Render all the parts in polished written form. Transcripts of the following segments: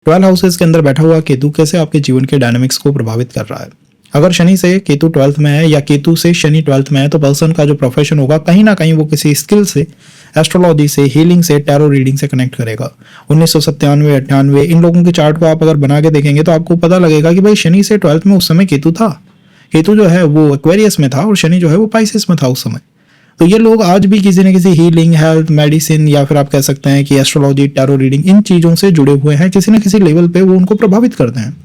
12 houses के अंदर बैठा हुआ केतु कैसे आपके जीवन के डायनामिक्स को प्रभावित कर रहा है। अगर शनि से केतु 12th में है या केतु से शनि 12th में है तो पर्सन का जो प्रोफेशन होगा कहीं ना कहीं वो किसी स्किल से, एस्ट्रोलॉजी से, हीलिंग से, टैरो रीडिंग से कनेक्ट करेगा। 1997 98 इन लोगों के चार्ट को आप अगर बना के देखेंगे तो आपको पता लगेगा कि भाई शनि से 12th में उस समय केतु था। केतु जो है वो एक्वेरियस में था और शनि जो है वो पाइसेस में था उस समय। तो ये लोग आज भी किसी न किसी हीलिंग, हेल्थ, मेडिसिन या फिर आप कह सकते हैं कि एस्ट्रोलॉजी, टैरो रीडिंग इन चीज़ों से जुड़े हुए हैं। किसी न किसी लेवल पे वो उनको प्रभावित करते हैं,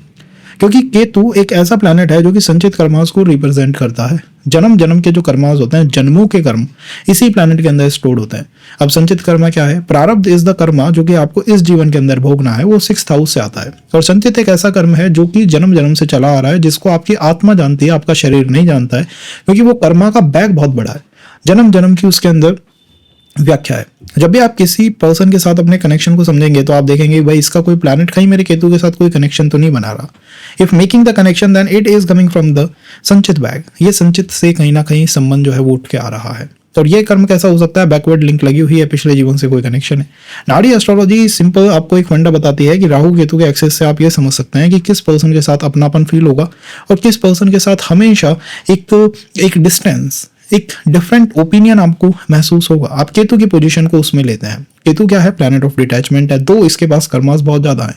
क्योंकि केतु एक ऐसा प्लैनेट है जो कि संचित कर्मास को रिप्रेजेंट करता है। जन्म जन्म के जो कर्मास होते हैं, जन्मों के कर्म इसी प्लैनेट के अंदर स्टोर्ड होते हैं। अब संचित कर्मा क्या है? प्रारब्ध इज द कर्मा जो कि आपको इस जीवन के अंदर भोगना है, वो 6th हाउस से आता है। और संचित एक ऐसा कर्म है जो कि जन्म जन्म से चला आ रहा है, जिसको आपकी आत्मा जानती है, आपका शरीर नहीं जानता है, क्योंकि वो कर्मा का बैग बहुत बड़ा है। जन्म जन्म की उसके अंदर व्याख्या है। जब भी आप किसी पर्सन के साथ अपने कनेक्शन को समझेंगे तो आप देखेंगे भाई इसका कोई प्लैनेट कहीं मेरे केतु के साथ कोई कनेक्शन तो नहीं बना रहा। If making the connection then it is coming from the sanchit bag. ये संचित से कहीं ना कहीं संबंध जो है वो उठ के आ रहा है। तो ये कर्म कैसा हो सकता है? बैकवर्ड लिंक लगी हुई है, पिछले जीवन से कोई कनेक्शन है। नाड़ी एस्ट्रोलॉजी सिंपल आपको एक फंडा बताती है कि राहु केतु के एक्सेस से आप ये समझ सकते हैं कि किस पर्सन के साथ अपनापन फील होगा और किस पर्सन के साथ हमेशा एक डिस्टेंस, एक डिफरेंट ओपिनियन आपको महसूस होगा। आप केतु की पोजीशन को उसमें लेते हैं। केतु क्या है? प्लैनेट ऑफ डिटैचमेंट है। दो इसके पास कर्मास बहुत ज्यादा है,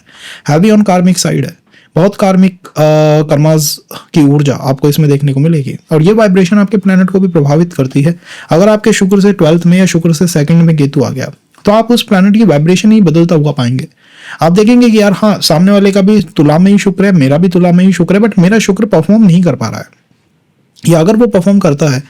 हैवी ऑन कार्मिक साइड है। बहुत कार्मिक कर्मास की ऊर्जा आपको इसमें देखने को मिलेगी और ये वाइब्रेशन आपके प्लैनेट को भी प्रभावित करती है। अगर आपके शुक्र से 12th में या शुक्र से 2nd में केतु आ गया तो आप उस प्लैनेट की वाइब्रेशन ही बदलता हुआ पाएंगे। आप देखेंगे कि यार हाँ, सामने वाले का भी तुला में ही शुक्र है, मेरा भी तुला में ही शुक्र है, बट मेरा शुक्र परफॉर्म नहीं कर पा रहा है। या अगर वो परफॉर्म करता है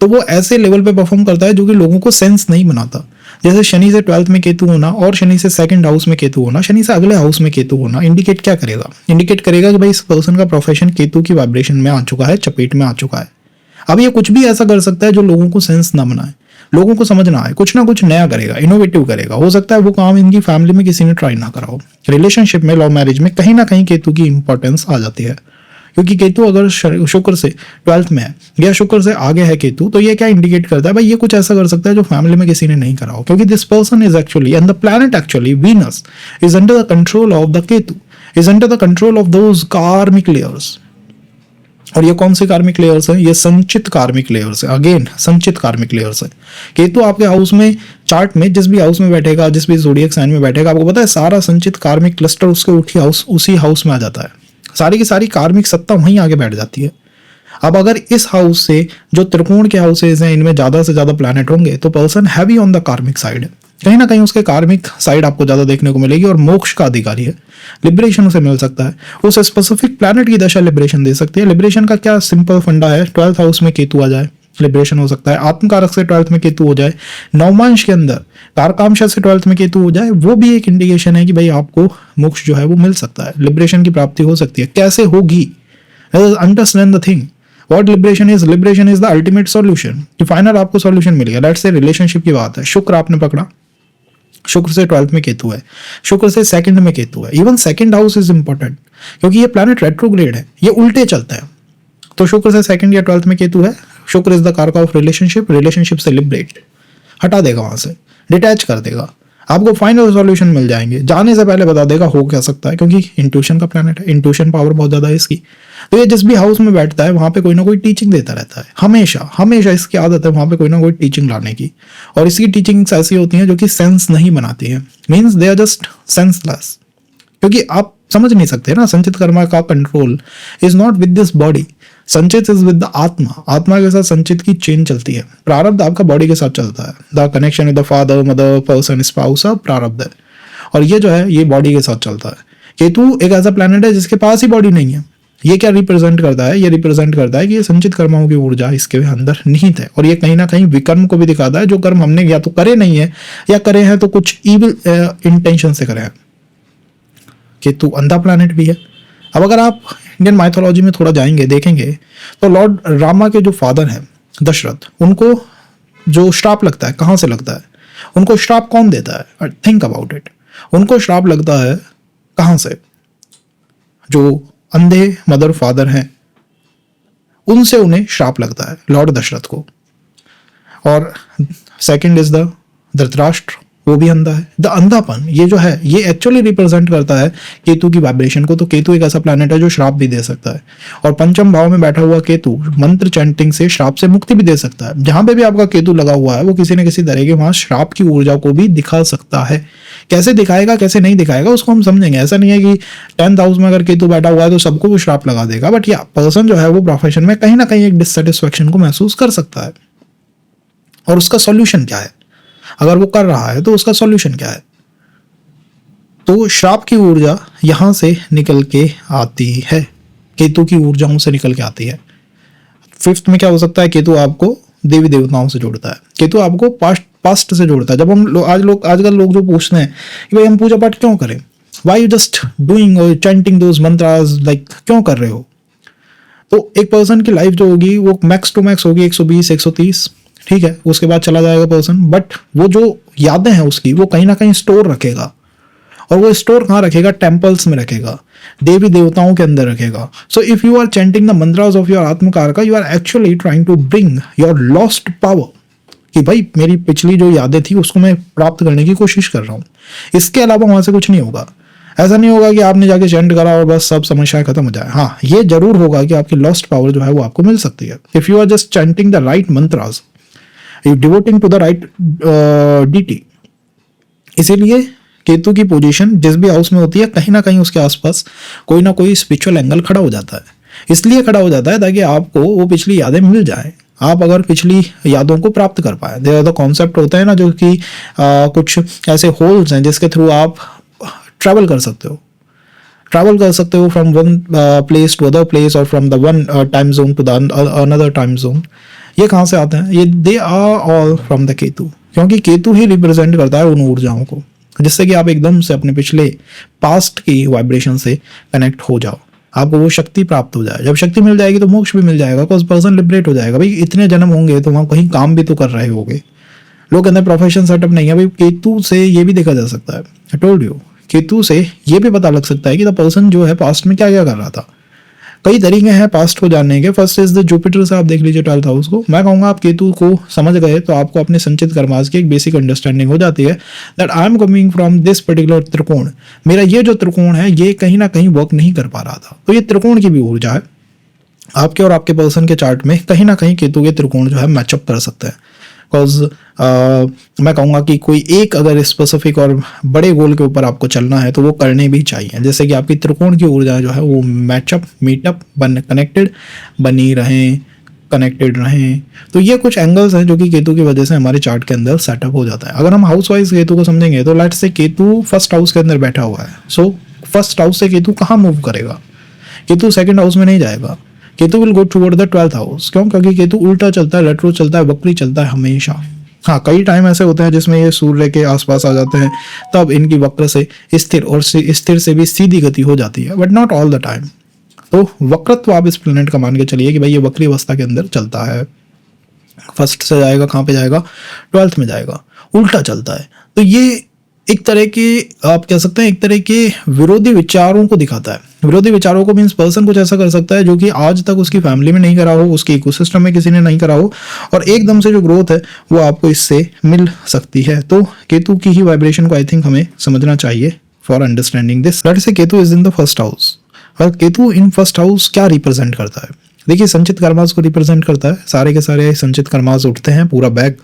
तो वो ऐसे लेवल पे परफॉर्म करता है जो कि लोगों को सेंस नहीं बनाता। जैसे शनि से 12th में केतु होना और शनि से 2nd हाउस में केतु होना, शनि से अगले हाउस में केतु होना इंडिकेट क्या करेगा? इंडिकेट करेगा कि भाई इस पर्सन का प्रोफेशन केतु की वाइब्रेशन में आ चुका है, चपेट में आ चुका है। अब ये कुछ भी ऐसा कर सकता है जो लोगों को सेंस ना बनाए, लोगों को समझ ना आए, कुछ ना कुछ नया करेगा, इनोवेटिव करेगा। हो सकता है वो काम इनकी फैमिली में किसी ने ट्राई ना करा हो। रिलेशनशिप में, लव मैरिज में कहीं ना कहीं केतु की इंपॉर्टेंस आ जाती है, क्योंकि केतु अगर शुक्र से 12th में है या शुक्र से आगे है केतु, तो ये क्या इंडिकेट करता है? भाई ये कुछ ऐसा कर सकता है जो फैमिली में किसी ने नहीं करा हो, क्योंकि this person is actually and the planet actually Venus is under the control of the Ketu, is under the control of those कार्मिक लेयर्स। और ये कौन से कार्मिक लेयर्स हैं? ये संचित कार्मिक लेयर्स है। अगेन संचित कार्मिक लेयर्स है। केतु आपके हाउस में, चार्ट में जिस भी हाउस में बैठेगा, जिस भी ज़ोडिएक साइन में बैठेगा, आपको पता है सारा संचित कार्मिक क्लस्टर उसके उसी हाउस में आ जाता है। सारी की सारी कार्मिक सत्ता वहीं आगे बैठ जाती है। अब अगर इस हाउस से जो त्रिकोण के हाउसेज हैं इनमें ज्यादा से ज्यादा प्लैनेट होंगे तो पर्सन हैवी ऑन द कार्मिक साइड है। कहीं ना कहीं उसके कार्मिक साइड आपको ज्यादा देखने को मिलेगी और मोक्ष का अधिकारी है। लिबरेशन उसे मिल सकता है। उस स्पेसिफिक प्लैनेट की दशा लिबरेशन दे सकती है। लिबरेशन का क्या सिंपल फंडा है? 12th हाउस में केतु आ जाए, लिबरेशन हो सकता है। आत्मकारक से 12th में केतु हो जाए, नवमांश के अंदर कारकांशा से 12th में केतु हो जाए, वो भी एक इंडिकेशन है कि भाई आपको मोक्ष जो है वो मिल सकता है, लिबरेशन की प्राप्ति हो सकती है। कैसे होगी? Understand the thing what liberation is. Liberation is the ultimate solution, कि फाइनल आपको सॉल्यूशन मिल गया। लेट्स से रिलेशनशिप की बात है, शुक्र आपने पकड़ा, शुक्र से 12th में केतु है, शुक्र से 2nd में केतु है। Even 2nd house is important, क्योंकि ये प्लैनेट रेट्रोग्रेड है, ये उल्टे चलता है। तो शुक्र से 2nd या 12th में केतु है, शुक्र इज द कारक ऑफ रिलेशनशिप, रिलेशनशिप से लिबरेट, हटा देगा, वहां से डिटैच कर देगा, आपको फाइनल सॉल्यूशन मिल जाएंगे। जाने से पहले बता देगा हो क्या सकता है, क्योंकि इंट्यूशन का प्लैनेट है, इंट्यूशन पावर बहुत ज्यादा है इसकी। तो ये जिस भी हाउस में बैठता है वहां पे कोई ना कोई टीचिंग देता रहता है, हमेशा हमेशा इसकी आदत है वहां पे कोई ना कोई टीचिंग लाने की। और इसकी टीचिंग्स ऐसी होती हैं जो कि सेंस नहीं बनाती है, means they are just senseless, क्योंकि आप समझ नहीं सकते ना। संचित कर्मा का control is not with this body, sanchit is with the atma. आत्मा के साथ संचित की चेन चलती है। प्रारब्ध आपका बॉडी के साथ चलता है, the connection with the father, mother, person, spouse, सब प्रारब्ध है। और ये जो है ये बॉडी के साथ चलता है। केतु एक ऐसा प्लैनेट है जिसके पास ही बॉडी नहीं है। ये क्या रिप्रेजेंट करता है? ये रिप्रेजेंट करता है कि ये संचित कर्माओं की ऊर्जा इसके अंदर निहित है, और ये कहीं ना कहीं विकर्म को भी दिखाता है, जो कर्म हमने या तो करे नहीं है या करे हैं तो कुछ इविल इंटेंशन से करे हैं। केतु अंधा प्लैनेट भी है। अब अगर आप इंडियन माइथोलॉजी में थोड़ा जाएंगे, देखेंगे तो लॉर्ड रामा के जो फादर हैं दशरथ, उनको जो श्राप लगता है, कहाँ से लगता है? उनको श्राप कौन देता है? Think about it. उनको श्राप लगता है कहाँ से? जो अंधे मदर फादर हैं उनसे उन्हें श्राप लगता है, लॉर्ड दशरथ को। और सेकंड इज द धृतराष्ट्र, वो भी अंधा है। द अंधापन ये जो है ये एक्चुअली रिप्रेजेंट करता है केतु की वाइब्रेशन को। तो केतु एक ऐसा प्लैनेट है जो श्राप भी दे सकता है, और पंचम भाव में बैठा हुआ केतु मंत्र चैंटिंग से श्राप से मुक्ति भी दे सकता है। जहां पे भी आपका केतु लगा हुआ है वो किसी न किसी तरह के वहां श्राप की ऊर्जा को भी दिखा सकता है। कैसे दिखाएगा कैसे नहीं दिखाएगा उसको हम समझेंगे। ऐसा नहीं है कि 10th हाउस में अगर केतु बैठा हुआ है तो सबको वो श्राप लगा देगा, बट या पर्सन जो है वो प्रोफेशन में कहीं ना कहीं एक डिससेटिस्फेक्शन को महसूस कर सकता है। और उसका सॉल्यूशन क्या है, अगर वो कर रहा है तो उसका सॉल्यूशन क्या है। तो श्राप की ऊर्जा यहां से निकल के आती है, केतु की ऊर्जाओं से निकल के आती है। 5th में क्या हो सकता है, केतु आपको देवी देवताओं से जोड़ता है, केतु आपको पास्ट से जोड़ता है। जब हम आजकल लोग जो पूछते हैं कि भाई हम पूजा पाठ क्यों करें, वाई यू जस्ट डूइंग और चैंटिंग दोज मंत्रास, लाइक क्यों कर रहे हो। तो एक पर्सन की लाइफ जो होगी वो मैक्स टू मैक्स होगी 120 130, ठीक है, उसके बाद चला जाएगा पर्सन। बट वो जो यादें हैं उसकी वो कहीं ना कहीं स्टोर रखेगा, और वो स्टोर कहाँ रखेगा, टेम्पल्स में रखेगा, देवी देवताओं के अंदर रखेगा। So if you are chanting the mantras of your Atmakaraka, you are actually trying to bring your lost power, कि भाई मेरी पिछली जो यादें थी उसको मैं प्राप्त करने की कोशिश कर रहा हूँ। इसके अलावा वहां से कुछ नहीं होगा। ऐसा नहीं होगा कि आपने जाके चैंट करा और बस सब समस्याएं खत्म हो जाए। हाँ, ये जरूर होगा कि आपकी लॉस्ट पावर जो है वो आपको मिल सकती है if you are just chanting the right mantras, you devoting to the right deity. इसीलिए केतु की पोजीशन जिस भी हाउस में होती है कहीं ना कहीं उसके आसपास कोई ना कोई स्पिरिचुअल एंगल खड़ा हो जाता है। इसलिए खड़ा हो जाता है ताकि आपको वो पिछली यादें मिल जाए, आप अगर पिछली यादों को प्राप्त कर पाए। देयर द कॉन्सेप्ट होता है ना, जो कि कुछ ऐसे होल्स हैं जिसके थ्रू आप ट्रैवल कर सकते हो from one place to other place, और from the one time zone to the another time zone. ये कहाँ से आते हैं, ये they are all from the Ketu, क्योंकि केतु ही रिप्रेजेंट करता है उन ऊर्जाओं को, जिससे कि आप एकदम से अपने पिछले पास्ट की वाइब्रेशन से कनेक्ट हो जाओ, आपको वो शक्ति प्राप्त हो जाए। जब शक्ति मिल जाएगी तो मोक्ष भी मिल जाएगा, बिकॉज पर्सन लिबरेट हो जाएगा। भाई इतने जन्म होंगे तो वहाँ कहीं काम भी तो कर रहे होगे। लोग कहते हैं प्रोफेशन सेटअप नहीं है, भाई केतु से ये भी देखा जा सकता है। आई टोल्ड यू, केतु से ये भी पता लग सकता है कि द पर्सन जो है पास्ट में क्या क्या कर रहा था। कई तरीके हैं पास्ट को जानने के। फर्स्ट इज द जुपिटर से आप देख लीजिए 12th हाउस को। मैं कहूँगा आप केतु को समझ गए तो आपको अपने संचित कर्मास की एक बेसिक अंडरस्टैंडिंग हो जाती है that I am coming from this particular त्रिकोण। मेरा ये जो त्रिकोण है ये कहीं ना कहीं वर्क नहीं कर पा रहा था, तो ये त्रिकोण की भी ऊर्जा है। आपके और आपके पर्सन के चार्ट में कहीं ना कहीं केतु के त्रिकोण जो है मैचअप कर सकते हैं। बिकॉज मैं कहूँगा कि कोई एक अगर स्पेसिफिक और बड़े गोल के ऊपर आपको चलना है तो वो करने भी चाहिए। जैसे कि आपकी त्रिकोण की ऊर्जा जो है वो मैचअप मीटअप कनेक्टेड बनी रहें, कनेक्टेड रहें। तो ये कुछ एंगल्स हैं जो कि केतु की वजह से हमारे चार्ट के अंदर सेटअप हो जाता है। अगर हम हाउस वाइज केतु को समझेंगे तो let's say Ketu first house के अंदर बैठा हुआ है। सो फर्स्ट हाउस से केतु कहाँ मूव करेगा, केतु सेकंड हाउस में नहीं जाएगा। Ketu will go toward the 12th house. क्यों? क्योंकि केतु उल्टा चलता है, रेट्रो चलता है, वक्री चलता है हमेशा। हाँ, कई टाइम ऐसे होते हैं जिसमें ये सूर्य के आसपास आ जाते हैं, तब इनकी वक्र से स्थिर और स्थिर से भी सीधी गति हो जाती है, but not all the time. तो वक्रत्व आप इस प्लेनेट का मान के चलिए कि भाई ये वक्री अवस्था के अंदर चलता है। फर्स्ट से जाएगा, कहाँ पे जाएगा, 12th में जाएगा, उल्टा चलता है। तो ये एक तरह के आप कह सकते हैं एक तरह के विरोधी विचारों को दिखाता है। विरोधी विचारों को मीन्स पर्सन कुछ ऐसा कर सकता है जो कि आज तक उसकी फैमिली में नहीं करा हो, उसके इकोसिस्टम में किसी ने नहीं करा हो, और एकदम से जो ग्रोथ है वो आपको इससे मिल सकती है। तो केतु की ही वाइब्रेशन को आई थिंक हमें समझना चाहिए for understanding this. Let's say Ketu is in the first house. और केतु इन फर्स्ट हाउस क्या रिप्रेजेंट करता है? देखिए, संचित कर्मास को रिप्रेजेंट करता है। सारे के सारे संचित कर्मास उठते हैं, पूरा बैग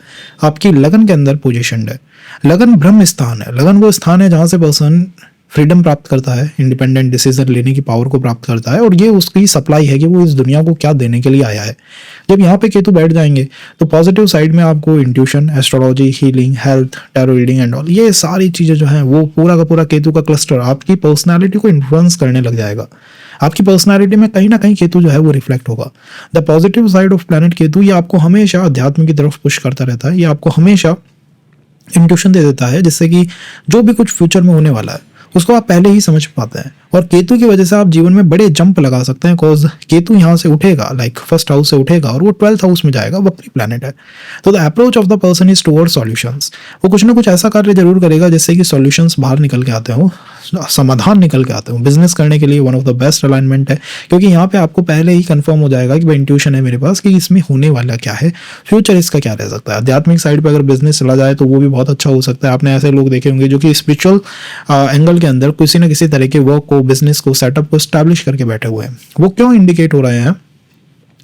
आपकी लगन के अंदर पोजीशनड है। लगन ब्रह्म स्थान है। लगन वो स्थान है जहां से पर्सन फ्रीडम प्राप्त करता है, इंडिपेंडेंट डिसीजन लेने की पावर को प्राप्त करता है, और ये उसकी सप्लाई है कि वो इस दुनिया को क्या देने के लिए आया है। जब यहाँ पे केतु बैठ जाएंगे तो पॉजिटिव साइड में आपको intuition, astrology, healing, health, tarot reading and all, ये सारी चीजें जो है वो पूरा का पूरा केतु का क्लस्टर आपकी पर्सनैलिटी को इन्फ्लुएंस करने लग जाएगा। आपकी पर्सनैलिटी में कहीं ना कहीं केतु जो है वो रिफ्लेक्ट होगा। The positive side of planet Ketu, ये आपको हमेशा अध्यात्म की तरफ पुश करता रहता है। ये आपको हमेशा इंट्यूशन दे देता है, जिससे कि जो भी कुछ फ्यूचर में होने वाला है उसको आप पहले ही समझ पाते हैं। और केतु की वजह से आप जीवन में बड़े जंप लगा सकते हैं, बिकॉज केतु यहाँ से उठेगा, लाइक फर्स्ट हाउस से उठेगा और वो 12th हाउस में जाएगा, वक्री प्लैनेट है। तो the approach of the person is toward solutions. वो कुछ ना कुछ ऐसा कार्य जरूर करेगा जिससे कि सॉल्यूशंस बाहर निकल के आते हो, समाधान निकल के आते हो। बिजनेस करने के लिए one of the best alignment है, क्योंकि यहाँ पे आपको पहले ही कंफर्म हो जाएगा कि भाई इंट्यूशन है मेरे पास कि इसमें होने वाला क्या है, फ्यूचर इसका क्या रह सकता है। आध्यात्मिक साइड पे अगर बिजनेस चला जाए तो वो भी बहुत अच्छा हो सकता है। आपने ऐसे लोग देखे होंगे जो कि स्पिरिचुअल एंगल के अंदर किसी न किसी तरह के वर्क को, बिजनेस को, सेटअप को स्टैब्लिश करके बैठे हुए हैं। वो क्यों इंडिकेट हो रहे हैं?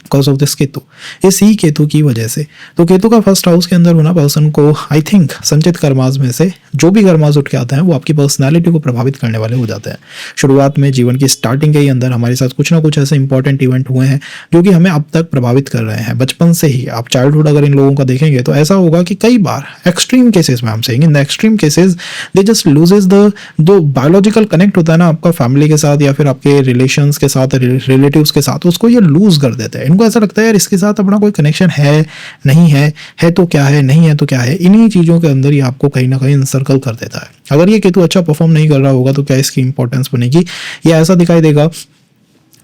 बिकॉज ऑफ दिस केतु, इसी केतु की वजह से। तो केतु का फर्स्ट हाउस के अंदर होना पर्सन को आई थिंक संचित कर्मास में से जो भी कर्मास उठ के आते हैं वो आपकी पर्सनालिटी को प्रभावित करने वाले हो जाते हैं। शुरुआत में जीवन की स्टार्टिंग के ही अंदर हमारे साथ कुछ ना कुछ ऐसे इंपॉर्टेंट इवेंट हुए हैं जो कि हमें अब तक प्रभावित कर रहे हैं बचपन से ही। आप चाइल्डहुड अगर इन लोगों का देखेंगे तो ऐसा होगा कि कई बार एक्सट्रीम केसेस में, हम saying in the extreme cases, they just loses the जो बायोलॉजिकल कनेक्ट होता है ना आपका फैमिली के साथ या फिर आपके रिलेशंस के साथ, रिलेटिव्स के साथ, उसको ये लूज कर देते हैं। इनको ऐसा लगता है यार इसके साथ अपना कोई कनेक्शन है नहीं है तो क्या है, नहीं है तो क्या है। इन्हीं चीज़ों के अंदर ये आपको कहीं ना कहीं इंसर्कल कर देता है। अगर ये केतु अच्छा परफॉर्म नहीं कर रहा होगा तो क्या इसकी इंपॉर्टेंस बनेगी? ये ऐसा दिखाई देगा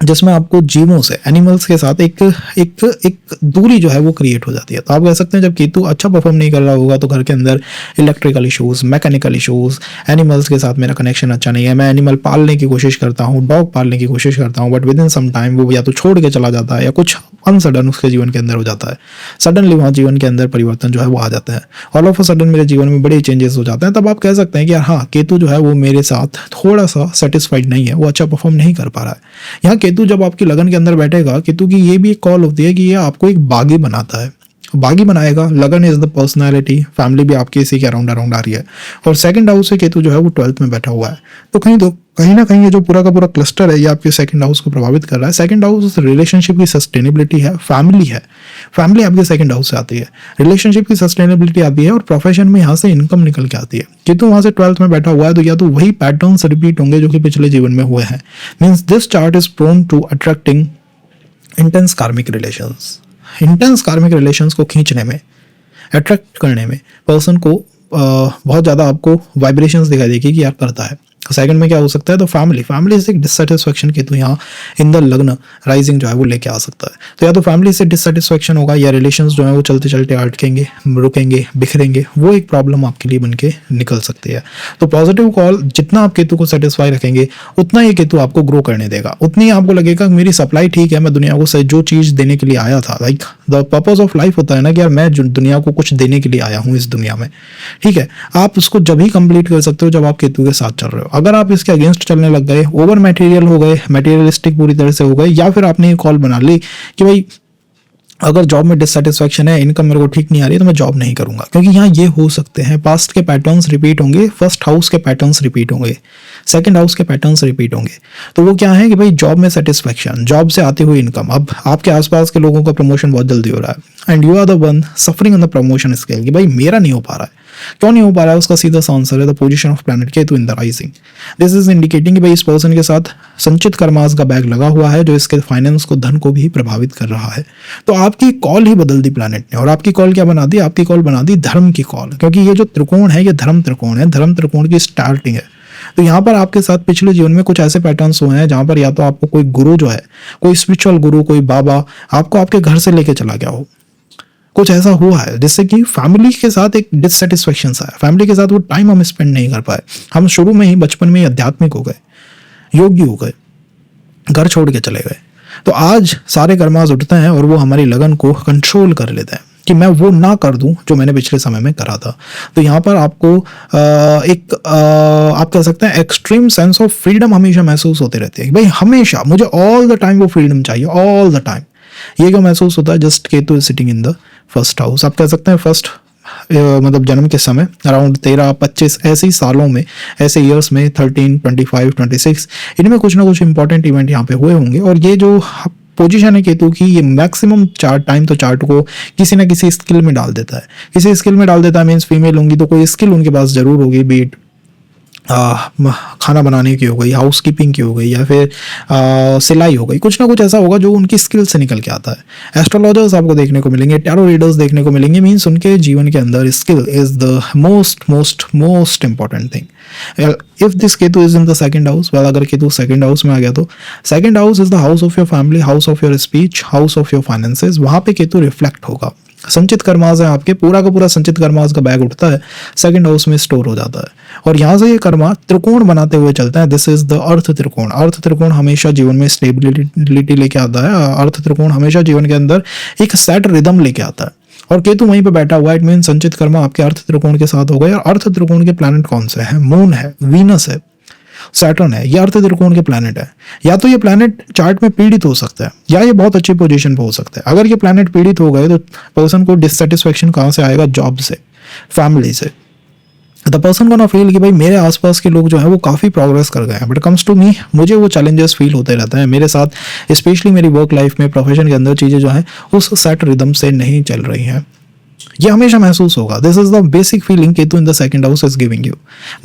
जिसमें आपको जीवों से, एनिमल्स के साथ एक दूरी जो है वो क्रिएट हो जाती है। तो आप कह सकते हैं जब केतु अच्छा परफॉर्म नहीं कर रहा होगा तो घर के अंदर electrical issues, mechanical issues, animals के साथ मेरा कनेक्शन अच्छा नहीं है, मैं एनिमल पालने की कोशिश करता हूँ, डॉग पालने की कोशिश करता हूँ, but within some time वो या तो छोड़ के चला जाता है या कुछ अनसडन उसके जीवन के अंदर हो जाता है। सडनली वहाँ जीवन के अंदर परिवर्तन जो है वो आ जाता है। ऑल ऑफ अ सडन मेरे जीवन में बड़े चेंजेस हो जाते हैं। तब आप कह सकते हैं कि यार हाँ, केतु जो है वो मेरे साथ थोड़ा सा सेटिस्फाइड नहीं है, वो अच्छा परफॉर्म नहीं कर पा रहा है। यहाँ केतु जब आपकी लगन के अंदर बैठेगा, केतु की ये भी एक कॉल होती है कि ये आपको एक बागी बनाता है, बागी बनाएगा। लगन इज द पर्सनैलिटी, फैमिली भी आपकी इसी के अराउंड आ रही है। और सेकंड हाउस से केतु जो है वो 12th में बैठा हुआ है। तो कहीं ना कहीं ये जो पूरा का पूरा क्लस्टर है ये आपके सेकंड हाउस को प्रभावित कर रहा है। सेकंड हाउस रिलेशनशिप की सस्टेनेबिलिटी है, फैमिली है, फैमिली आपके सेकंड हाउस से आती है, रिलेशनशिप की सस्टेनेबिलिटी आती है और प्रोफेशन में यहाँ से इनकम निकल के आती है। केतु वहाँ से 12th में बैठा हुआ है तो या तो वही पैटर्न्स रिपीट होंगे जो कि पिछले जीवन में हुए हैं। Means this chart is prone to attracting intense karmic relations. Intense karmic relations को खींचने में, अट्रैक्ट करने में पर्सन को बहुत ज़्यादा आपको वाइब्रेशंस दिखाई देगी कि यार करता है। सेकंड में क्या हो सकता है? तो फैमिली से एक डिससेटिस्फेक्शन केतु यहाँ इन द लग्न राइजिंग जो है वो लेके आ सकता है। तो या तो फैमिली से डिससेटिस्फेक्शन होगा या रिलेशंस जो है वो चलते चलते अटकेंगे, रुकेंगे, बिखरेंगे। वो एक प्रॉब्लम आपके लिए बन के निकल सकती है। तो पॉजिटिव कॉल, जितना आप केतु को सेटिस्फाई रखेंगे उतना ये केतु आपको ग्रो करने देगा, उतनी आपको लगेगा मेरी सप्लाई ठीक है, मैं दुनिया को जो चीज़ देने के लिए आया था, like the purpose of life होता है ना कि यार मैं दुनिया को कुछ देने के लिए आया हूँ इस दुनिया में, ठीक है। आप उसको जब ही कंप्लीट कर सकते हो जब आप केतु के साथ चल रहे हो। अगर आप इसके अगेंस्ट चलने लग गए, ओवर मटेरियल हो गए, मटेरियलिस्टिक पूरी तरह से हो गए, या फिर आपने ये कॉल बना ली कि भाई अगर जॉब में डिससेटिस्फैक्शन है, इनकम मेरे को ठीक नहीं आ रही है तो मैं जॉब नहीं करूंगा, क्योंकि यहाँ ये हो सकते हैं पास्ट के पैटर्न्स रिपीट होंगे, फर्स्ट हाउस के पैटर्न्स रिपीट होंगे, सेकंड हाउस के पैटर्न्स रिपीट होंगे। तो वो क्या है कि भाई जॉब में सेटिस्फैक्शन, जॉब से आती हुई इनकम। अब आपके आसपास के लोगों का प्रमोशन बहुत जल्दी हो रहा है and you are the one suffering on the promotion scale कि भाई मेरा नहीं हो पा रहा है। क्यों नहीं हो पा रहा है? उसका सीधा सा आंसर है the position of planet Ketu in the rising. This is indicating कि भाई इस पर्सन के साथ संचित कर्मास का बैग लगा हुआ है जो इसके फाइनेंस को, धन को भी प्रभावित कर रहा है। तो आपकी कॉल ही बदल दी प्लैनेट ने। और आपकी कॉल क्या बना दी? आपकी कॉल बना दी धर्म की कॉल, क्योंकि ये जो त्रिकोण है ये धर्म त्रिकोण है, धर्म त्रिकोण की स्टार्टिंग है। तो यहाँ पर आपके साथ पिछले जीवन में कुछ ऐसे पैटर्न्स हुए हैं जहां पर या तो आपको कोई गुरु जो है, कोई स्पिरिचुअल गुरु, कोई बाबा आपको आपके घर से लेके चला गया हो, कुछ ऐसा हुआ है जिससे कि फैमिली के साथ एक डिससेटिस्फेक्शन सा है, फैमिली के साथ वो टाइम हम स्पेंड नहीं कर पाए। हम शुरू में ही बचपन में ही आध्यात्मिक हो गए, योगी हो गए, घर छोड़ के चले गए। तो आज सारे कर्मास उठते हैं और वो हमारी लगन को कंट्रोल कर लेते हैं कि मैं वो ना कर दूं जो मैंने पिछले समय में करा था। तो यहाँ पर आपको आप कह सकते हैं एक्सट्रीम सेंस ऑफ फ्रीडम हमेशा महसूस होते रहते हैं। भाई हमेशा मुझे ऑल द टाइम वो फ्रीडम चाहिए, ऑल द टाइम। ये क्या महसूस होता है? Just Ketu is sitting in the first house. आप कह सकते हैं फर्स्ट मतलब जन्म के समय अराउंड 13-25 ऐसे सालों में, ऐसे ईयर्स में 13, 25, 26 इनमें कुछ ना कुछ इंपॉर्टेंट इवेंट यहाँ पे हुए होंगे। और ये जो पोजीशन है केतु की, ये मैक्सिमम चार्ट को किसी ना किसी स्किल में डाल देता है। किसी स्किल में डाल देता है मीन्स फीमेल होंगी तो कोई स्किल उनके पास जरूर होगी, बीट खाना बनाने की हो गई, हाउस कीपिंग की हो गई, या फिर सिलाई हो गई, कुछ ना कुछ ऐसा होगा जो उनकी स्किल से निकल के आता है। एस्ट्रोलॉजर्स आपको देखने को मिलेंगे, टैरो रीडर्स देखने को मिलेंगे, मीन्स उनके जीवन के अंदर skill is the most most most important thing. If this Ketu is in the second house, well अगर केतु सेकंड हाउस में आ गया तो second house is the house of your family, house of your speech, house of your finances. वहां पे Ketu reflect होगा। संचित karmas है आपके, पूरा का पूरा संचित कर्मास का बैग उठता है, सेकंड हाउस में स्टोर हो जाता है और यहाँ से ये कर्मा त्रिकोण बनाते हुए चलता है। दिस इज द अर्थ त्रिकोण। अर्थ त्रिकोण हमेशा जीवन में स्टेबिलिटी लेके आता है। अर्थ त्रिकोण हमेशा जीवन के अंदर एक सेट रिदम लेके आता है और केतु वहीं पे बैठा हुआ है। इट मीन संचित कर्मा आपके अर्थ त्रिकोण के साथ हो गए। और अर्थ त्रिकोण के प्लैनेट कौन से हैं? मून है, वीनस है, सैटर्न है। ये अर्थ त्रिकोण के प्लैनेट है। या तो ये प्लैनेट चार्ट में पीड़ित हो सकता है या ये बहुत अच्छी पोजीशन पे हो सकता है। अगर ये प्लैनेट पीड़ित हो गए तो पर्सन को डिससेटिस्फेक्शन कहाँ से आएगा? जॉब से, फैमिली से। द पर्सन को ना फील कि भाई मेरे आसपास के लोग जो है वो काफ़ी प्रोग्रेस कर गए हैं, बट कम्स टू मी मुझे वो चैलेंजेस फील होते रहते हैं मेरे साथ। स्पेशली मेरी वर्क लाइफ में, प्रोफेशन के अंदर चीज़ें जो हैं उस सेट रिदम से नहीं चल रही हैं। ये हमेशा महसूस होगा। This is the basic feeling Ketu in the second house is giving you.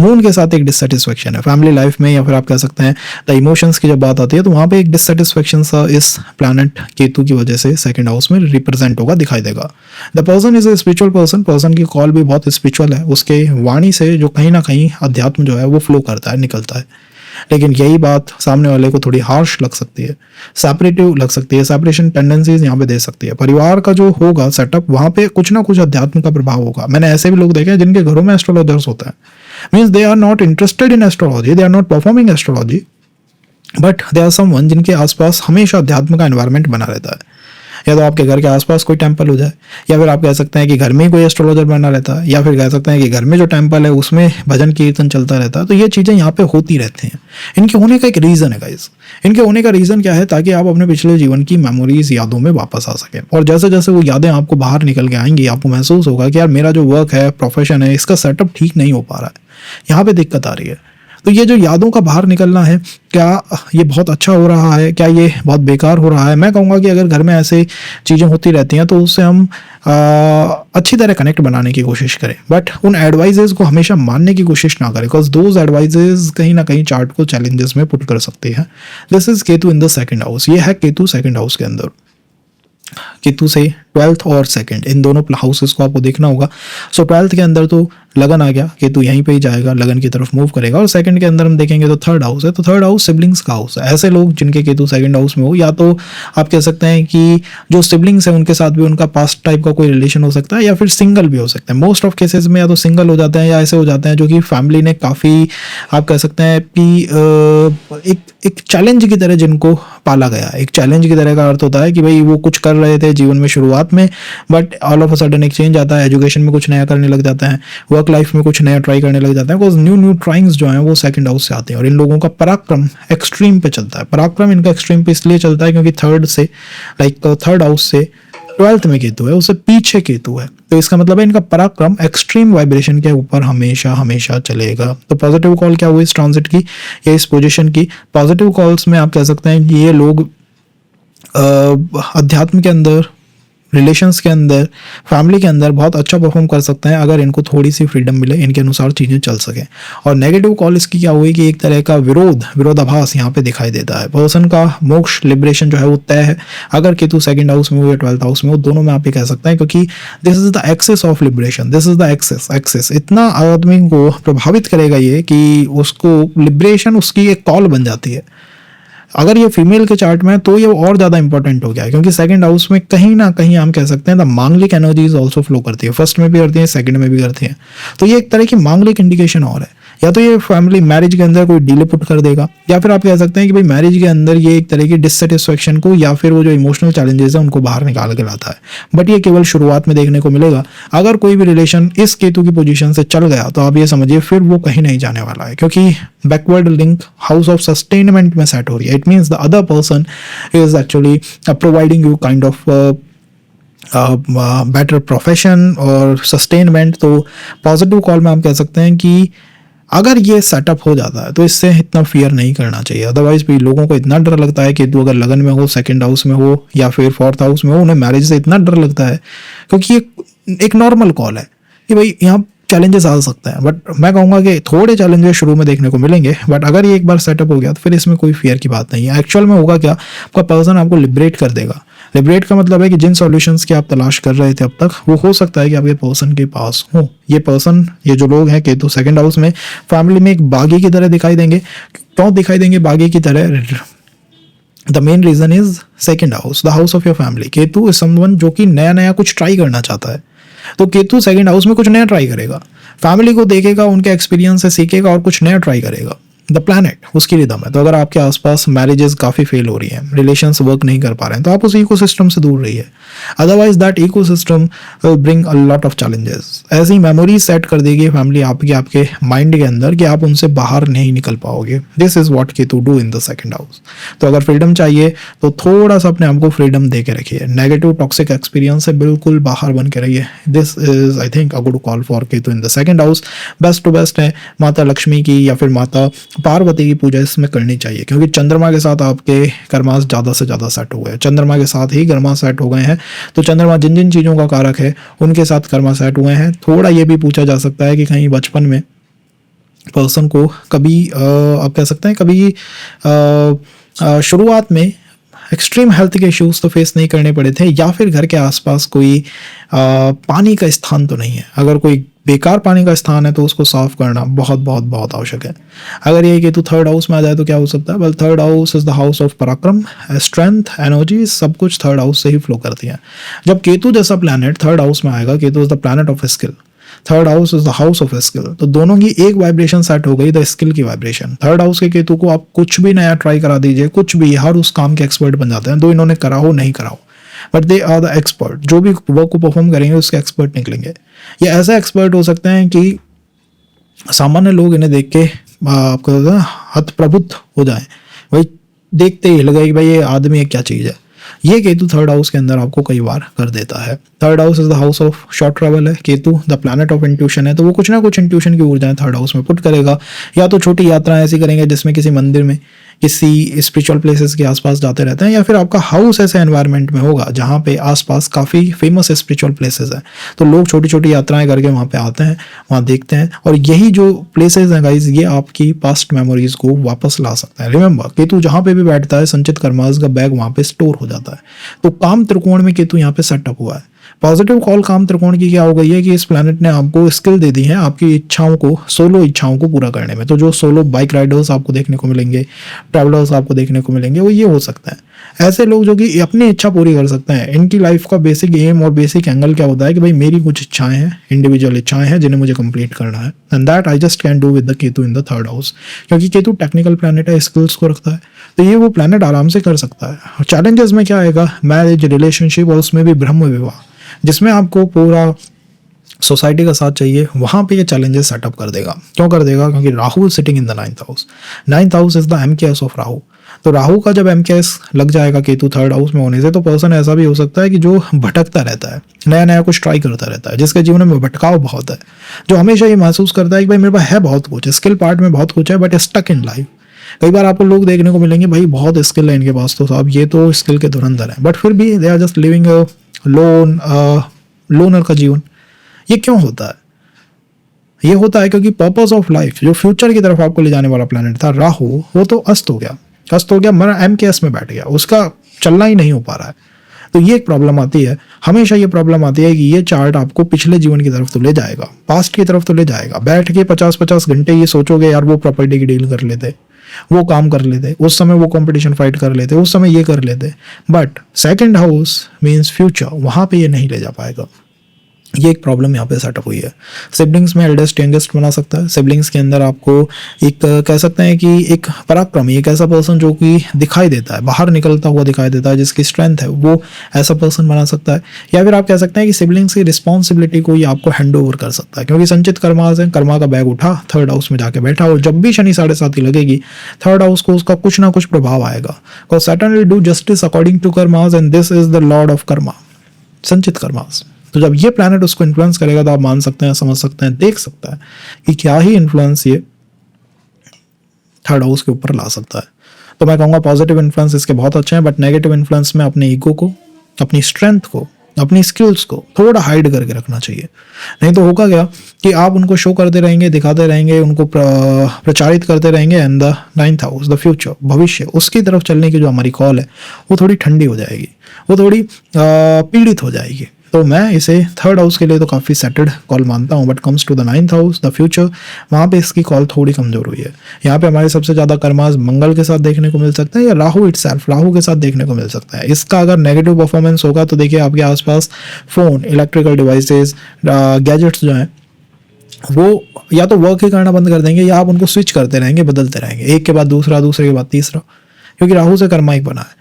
Moon के साथ एक डिससेटिस्फेक्शन है फैमिली लाइफ में, या फिर आप कह सकते हैं द इमोशंस की जब बात आती है तो वहां पे एक डिससेटिस्फेक्शन सा इस प्लैनेट केतु की वजह से सेकंड हाउस में रिप्रेजेंट होगा, दिखाई देगा। The person is a spiritual person. Person की कॉल भी बहुत स्पिरिचुअल है। उसके वाणी से जो कहीं ना कहीं अध्यात्म जो है वो फ्लो करता है, निकलता है। लेकिन यही बात सामने वाले को थोड़ी हार्श लग सकती है, सेपरेटिव लग सकती है, सेपरेशन टेंडेंसीज यहाँ पे दे सकती है। परिवार का जो होगा सेटअप, वहां पे कुछ ना कुछ अध्यात्म का प्रभाव होगा। मैंने ऐसे भी लोग देखे हैं जिनके घरों में एस्ट्रोलॉजर्स होता है। Means they are not interested in astrology, they are not performing astrology, but they are someone जिनके आसपास हमेशा अध्यात्म का एनवायरनमेंट बना रहता है। या तो आपके घर के आसपास कोई टेंपल हो जाए, या फिर आप कह सकते हैं कि घर में ही कोई एस्ट्रोलॉजर बना रहता है, या फिर कह सकते हैं कि घर में जो टेंपल है उसमें भजन कीर्तन चलता रहता है। तो ये चीज़ें यहाँ पे होती रहती हैं। इनके होने का एक रीज़न है गाइस। इनके होने का रीज़न क्या है? ताकि आप अपने पिछले जीवन की मेमोरीज, यादों में वापस आ सकें। और जैसे जैसे वो यादें आपको बाहर निकल के आएंगी, आपको महसूस होगा कि यार मेरा जो वर्क है, प्रोफेशन है, इसका सेटअप ठीक नहीं हो पा रहा है, यहाँ पे दिक्कत आ रही है। तो ये जो यादों का बाहर निकलना है, क्या ये बहुत अच्छा हो रहा है, क्या ये बहुत बेकार हो रहा है? मैं कहूँगा कि अगर घर में ऐसे चीज़ें होती रहती हैं तो उससे हम अच्छी तरह कनेक्ट बनाने की कोशिश करें, बट उन एडवाइजेज को हमेशा मानने की कोशिश ना करें, बिकॉज दोज एडवाइजेज कहीं ना कहीं चार्ट को चैलेंजेस में पुट कर सकते हैं। This is Ketu in the second house. ये है केतु सेकंड हाउस के अंदर। केतु से 12th और सेकंड, इन दोनों हाउसेस को आपको देखना होगा। सो 12th के अंदर तो लगन आ गया, केतु यहीं पे ही जाएगा, लगन की तरफ मूव करेगा। और सेकंड के अंदर हम देखेंगे तो थर्ड हाउस है। तो थर्ड हाउस सिबलिंग्स का हाउस है। ऐसे लोग जिनके केतु सेकंड हाउस में हो, या तो आप कह सकते हैं कि जो सिबलिंग्स है उनके साथ भी उनका पास्ट टाइप का कोई रिलेशन हो सकता है, या फिर सिंगल भी हो सकता है। मोस्ट ऑफ केसेस में या तो सिंगल हो जाते हैं या ऐसे हो जाते हैं जो कि फैमिली ने काफ़ी, आप कह सकते हैं कि एक चैलेंज की तरह जिनको पाला गया। एक चैलेंज की तरह का अर्थ होता है कि भाई वो कुछ कर रहे थे जीवन में शुरुआत में, but all of a sudden एक चेंज आता है, एजुकेशन में कुछ नया करने लग जाते हैं, वर्क लाइफ में कुछ नया ट्राई करने लग जाते हैं। बिकॉज न्यू ट्राइंग्स जो हैं वो सेकंड हाउस से आते हैं। और इन लोगों का पराक्रम एक्सट्रीम पे चलता है। पराक्रम इनका एक्सट्रीम पे इसलिए चलता है क्योंकि थर्ड हाउस से 12th में केतु है, उससे पीछे केतु है। तो इसका मतलब है इनका पराक्रम एक्सट्रीम वाइब्रेशन के ऊपर हमेशा हमेशा चलेगा। तो पॉजिटिव कॉल क्या हुई इस ट्रांजिट की या इस पोजीशन की? पॉजिटिव कॉल्स में आप कह सकते हैं कि ये लोग अध्यात्म के अंदर, रिलेशंस के अंदर, फैमिली के अंदर बहुत अच्छा परफॉर्म कर सकते हैं अगर इनको थोड़ी सी फ्रीडम मिले, इनके अनुसार चीज़ें चल सकें। और नेगेटिव कॉल इसकी क्या हुई कि एक तरह का विरोधाभास यहाँ पे दिखाई देता है। पर्सन का मोक्ष, लिबरेशन जो है वो तय है अगर केतु सेकंड हाउस में हो या 12th हाउस में हो, दोनों में आप ये कह सकते हैं, क्योंकि this is the access of liberation, this is the access. इतना आदमी को प्रभावित करेगा ये कि उसको लिबरेशन उसकी एक कॉल बन जाती है। अगर ये फीमेल के चार्ट में है तो ये और ज़्यादा इंपॉर्टेंट हो गया है, क्योंकि सेकंड हाउस में कहीं ना कहीं हम कह सकते हैं द मांगलिक एनर्जीज ऑल्सो फ्लो करती है। फर्स्ट में भी करती है, सेकंड में भी करती है। तो ये एक तरह की मांगलिक इंडिकेशन और है। या तो ये फैमिली मैरिज के अंदर कोई डिले पुट कर देगा, या फिर आप कह सकते हैं कि भाई मैरिज के अंदर ये एक तरह की डिससेटिस्फेक्शन को या फिर वो जो इमोशनल चैलेंजेस है उनको बाहर निकाल के लाता है। बट ये केवल शुरुआत में देखने को मिलेगा। अगर कोई भी रिलेशन इस केतु की पोजीशन से चल गया तो आप ये समझिए फिर वो कहीं नहीं जाने वाला है, क्योंकि backward link house of sustainment में सेट हो रही है। It means the other person is actually providing you kind of better profession और सस्टेनमेंट। तो पॉजिटिव कॉल में आप कह सकते हैं कि अगर ये सेटअप हो जाता है तो इससे इतना फियर नहीं करना चाहिए। अदरवाइज भी लोगों को इतना डर लगता है कि तू अगर लगन में हो, सेकंड हाउस में हो या फिर 4th हाउस में हो, उन्हें मैरिज से इतना डर लगता है, क्योंकि एक नॉर्मल कॉल है कि भाई यहाँ चैलेंजेस आ सकते हैं, बट मैं कहूँगा कि थोड़े चैलेंजेस शुरू में देखने को मिलेंगे, बट अगर ये एक बार सेटअप हो गया तो फिर इसमें कोई फियर की बात नहीं है। एक्चुअल में होगा क्या, आपका पर्सन आपको लिबरेट कर देगा। लिबरेट का मतलब है कि जिन सॉल्यूशंस की आप तलाश कर रहे थे अब तक, वो हो सकता है कि आपके पर्सन के पास हो। ये पर्सन, ये जो लोग हैं केतु सेकंड हाउस में, फैमिली में एक बागी की तरह दिखाई देंगे। क्यों दिखाई देंगे बागी की तरह? The main reason is second house, the house of your family. Ketu is someone जो कि नया नया कुछ ट्राई करना चाहता है, तो केतु सेकंड हाउस में कुछ नया ट्राई करेगा, फैमिली को देखेगा, उनके एक्सपीरियंस से सीखेगा और कुछ नया ट्राई करेगा। द प्लैनेट उसकी रिदम है। तो अगर आपके आसपास मैरिजेस काफ़ी फेल हो रही हैं, रिलेशंस वर्क नहीं कर पा रहे हैं, तो आप उस इकोसिस्टम से दूर रहिए। Otherwise that ecosystem will bring a lot of challenges. ऐसी मेमोरीज सेट कर देगी फैमिली आपके माइंड के अंदर कि आप उनसे बाहर नहीं निकल पाओगे। This is what Ketu do in the second house. तो अगर फ्रीडम चाहिए तो थोड़ा सा अपने आप को फ्रीडम दे के रखिए, नेगेटिव टॉक्सिक एक्सपीरियंस से बिल्कुल बाहर बन के रहिए। This is I think a good call for Ketu in the second house. Best to best है माता लक्ष्मी की या फिर माता पार्वती की पूजा इसमें करनी चाहिए, क्योंकि चंद्रमा के साथ आपके कर्मास ज़्यादा से ज़्यादा सेट हो गए। चंद्रमा के साथ ही कर्मा सेट हो गए हैं, तो चंद्रमा जिन जिन चीज़ों का कारक है उनके साथ कर्मा सेट हुए हैं। थोड़ा ये भी पूछा जा सकता है कि कहीं बचपन में पर्सन को कभी आप कह सकते हैं कभी शुरुआत में एक्सट्रीम हेल्थ के इश्यूज तो फेस नहीं करने पड़े थे, या फिर घर के आसपास कोई पानी का स्थान तो नहीं है। अगर कोई बेकार पानी का स्थान है तो उसको साफ करना बहुत बहुत बहुत आवश्यक है। अगर ये केतु थर्ड हाउस में आ जाए तो क्या हो सकता है? Well, third house is the house of पराक्रम, स्ट्रेंथ, एनर्जी, सब कुछ थर्ड हाउस से ही फ्लो करती है। जब केतु जैसा प्लैनेट थर्ड हाउस में आएगा, Ketu is the planet of skill, third house is the house of skill, तो दोनों की एक वाइब्रेशन सेट हो गई, द स्किल की वाइब्रेशन। थर्ड हाउस के केतु को आप कुछ भी नया ट्राई करा दीजिए, कुछ भी, हर उस काम के एक्सपर्ट बन जाते हैं, दो इन्होंने करा हो नहीं करा हो, but they are the expert. जो भी वर्क को परफॉर्म करेंगे उसके एक्सपर्ट निकलेंगे। ये ऐसे एक्सपर्ट हो सकते हैं कि सामान्य लोग इन्हें देख के आपको हतप्रभुत हो जाए, भाई देखते ही हिल गए कि भाई ये आदमी है, क्या चीज़ है। ये केतु थर्ड हाउस के अंदर आपको कई बार कर देता है। Third house is the house of short travel है, Ketu the planet of intuition है, तो वो कुछ ना कुछ इंट्यूशन की ऊर्जाएं थर्ड हाउस में पुट करेगा। या तो छोटी यात्राएं ऐसी करेंगे जिसमें किसी मंदिर में, किसी स्पिरिचुअल प्लेसेस के आसपास जाते रहते हैं, या फिर आपका हाउस ऐसे एनवायरनमेंट में होगा जहाँ पे आसपास काफ़ी फेमस स्पिरिचुअल प्लेसेस हैं, तो लोग छोटी छोटी यात्राएं करके वहाँ पे आते हैं, वहाँ देखते हैं, और यही जो प्लेसेस हैं गाइज, ये आपकी पास्ट मेमोरीज को वापस ला सकते हैं। रिमेंबर, केतु जहाँ पे भी बैठता है संचित कर्मास का बैग वहाँ पे स्टोर हो जाता है। तो काम त्रिकोण में केतु यहाँ पे सेटअप हुआ है। पॉजिटिव कॉल काम त्रिकोण की क्या हो गई है कि इस प्लैनेट ने आपको स्किल दे दी है आपकी इच्छाओं को, सोलो इच्छाओं को पूरा करने में। तो जो सोलो बाइक राइडर्स आपको देखने को मिलेंगे, ट्रैवलर्स आपको देखने को मिलेंगे, वो ये हो सकता है ऐसे लोग जो कि अपनी इच्छा पूरी कर सकते हैं। इनकी लाइफ का बेसिक एम और बेसिक एंगल क्या होता है कि भाई मेरी कुछ इच्छाएं हैं, इंडिविजुअल इच्छाएं हैं जिन्हें मुझे कंप्लीट करना है, and that I just can do with the Ketu in the third house. क्योंकि केतु टेक्निकल प्लैनेट है, स्किल्स को रखता है, तो ये वो प्लैनेट आराम से कर सकता है। चैलेंजेस में क्या आएगा? मैरिज, रिलेशनशिप, और उसमें भी ब्रह्म विवाह, जिसमें आपको पूरा सोसाइटी का साथ चाहिए, वहाँ पे ये चैलेंजेस सेटअप कर देगा। क्यों कर देगा? क्योंकि Rahu sitting in the ninth house. Ninth house is the MKS of Rahu. तो राहु का जब एमकेएस लग जाएगा केतु थर्ड हाउस में होने से, तो पर्सन ऐसा भी हो सकता है कि जो भटकता रहता है, नया नया कुछ ट्राई करता रहता है, जिसके जीवन में भटकाव बहुत है, जो हमेशा ये महसूस करता है कि भाई मेरे पास है बहुत कुछ, स्किल पार्ट में बहुत कुछ है, बट स्टक इन लाइफ। कई बार आपको लोग देखने को मिलेंगे भाई बहुत स्किल है इनके पास, तो साहब ये तो स्किल के धुरंधर है, बट फिर भी they are just living loner का जीवन। ये क्यों होता है? ये होता है क्योंकि पर्पस ऑफ लाइफ, जो फ्यूचर की तरफ आपको ले जाने वाला प्लैनेट था राहु, वो तो अस्त हो गया, मरा एमकेएस में बैठ गया, उसका चलना ही नहीं हो पा रहा है। तो ये एक प्रॉब्लम आती है, हमेशा ये प्रॉब्लम आती है कि ये चार्ट आपको पिछले जीवन की तरफ तो ले जाएगा, पास्ट की तरफ तो ले जाएगा। बैठ के 50-50 घंटे ये सोचोगे यार वो प्रॉपर्टी की डील कर लेते, वो काम कर लेते, उस समय वो कंपटीशन फाइट कर लेते, उस समय ये कर लेते, but second house means future, वहां पे ये नहीं ले जा पाएगा। ये एक प्रॉब्लम यहाँ पे सेटअप हुई है। सिबलिंग्स में एल्डेस्ट यंगेस्ट बना सकता है। सिबलिंग्स के अंदर आपको एक कह सकते हैं कि एक पराक्रमी, एक ऐसा पर्सन जो कि दिखाई देता है, बाहर निकलता हुआ दिखाई देता है, जिसकी स्ट्रेंथ है, वो ऐसा पर्सन बना सकता है। या फिर आप कह सकते हैं कि सिबलिंग्स की रिस्पॉन्सिबिलिटी को ये आपको हैंड ओवर कर सकता है, क्योंकि संचित कर्मा से कर्मा का बैग उठा, थर्ड हाउस में जाके बैठा, और जब भी शनि 7.5 की लगेगी, थर्ड हाउस को उसका कुछ ना कुछ प्रभाव आएगा। Because Saturn will do justice according to karmas and this is the lord of karma, sanchit karmas. तो जब ये प्लैनेट उसको इन्फ्लुएंस करेगा तो आप मान सकते हैं, समझ सकते हैं, देख सकता है कि क्या ही इन्फ्लुएंस ये थर्ड हाउस के ऊपर ला सकता है। तो मैं कहूँगा पॉजिटिव इन्फ्लुएंस इसके बहुत अच्छे हैं, बट नेगेटिव इन्फ्लुएंस में अपने ईगो को, अपनी स्ट्रेंथ को, अपनी स्किल्स को थोड़ा हाइड करके रखना चाहिए। नहीं तो होगा क्या कि आप उनको शो करते रहेंगे, दिखाते रहेंगे, उनको प्रचारित करते रहेंगे, and the 9th house, the future, भविष्य, उसकी तरफ चलने की जो हमारी कॉल है वो थोड़ी ठंडी हो जाएगी, वो थोड़ी पीड़ित हो जाएगी। तो मैं इसे 3rd हाउस के लिए तो काफ़ी सेटल्ड कॉल मानता हूँ, but comes to the 9th house, the future, वहाँ पे इसकी कॉल थोड़ी कमज़ोर हुई है। यहाँ पे हमारे सबसे ज़्यादा कर्मास मंगल के साथ देखने को मिल सकता है या राहु इटसेल्फ, राहु के साथ देखने को मिल सकता है। इसका अगर नेगेटिव परफॉर्मेंस होगा तो देखिए आपके आसपास फ़ोन, इलेक्ट्रिकल डिवाइसेस, गैजेट्स जो हैं वो या तो वर्क ही करना बंद कर देंगे या आप उनको स्विच करते रहेंगे, बदलते रहेंगे, एक के बाद दूसरा, दूसरे के बाद तीसरा, क्योंकि राहु से कर्मा ही बना है।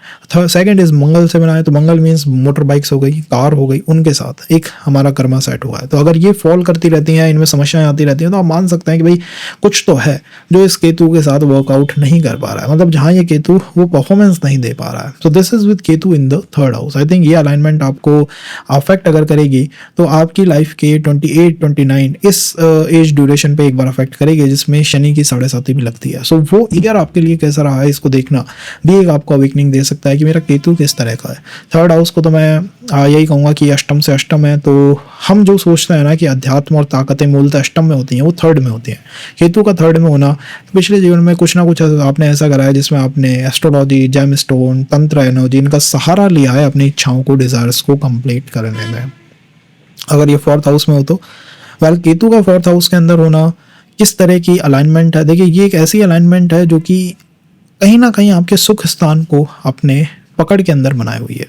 सेकंड इज मंगल से बना है, तो मंगल मीन्स मोटर बाइक्स हो गई, कार हो गई, उनके साथ एक हमारा कर्मा सेट हुआ है। तो अगर ये फॉल करती रहती हैं, इनमें समस्याएं आती रहती हैं, तो आप मान सकते हैं कि भाई कुछ तो है जो इस केतु के साथ वर्कआउट नहीं कर पा रहा है, मतलब जहाँ ये केतु वो परफॉर्मेंस नहीं दे पा रहा है। So this is with Ketu in the 3rd house. I think ये अलाइनमेंट आपको अफेक्ट अगर करेगी तो आपकी लाइफ के 28-29 इस एज ड्यूरेशन पे एक बार अफेक्ट करेगी, जिसमें शनि की 7.5 भी लगती है। सो वो ईयर आपके लिए कैसा रहा है इसको देखना भी एक आपको अवेकनिंग दे सकता है कि मेरा केतु किस तरह का है। 3rd हाउस को तो मैं यही कहूँगा कि अष्टम से अष्टम है, तो हम जो सोचते हैं ना कि अध्यात्म और ताकतें मूलतः अष्टम में होती हैं, वो 3rd में होती हैं। केतु का 3rd में होना पिछले जीवन में कुछ ना कुछ आपने ऐसा करा है जिसमें आपने एस्ट्रोलॉजी, जेम स्टोन, तंत्र एनर्जी, इनका सहारा लिया है अपनी इच्छाओं को, डिजायर्स को कंप्लीट करने में। अगर ये 4th हाउस में हो तो केतु का 4th हाउस के अंदर होना किस तरह की अलाइनमेंट है, देखिए ये एक ऐसी अलाइनमेंट है जो कि कहीं ना कहीं आपके सुख स्थान को अपने पकड़ के अंदर बनाई हुई है।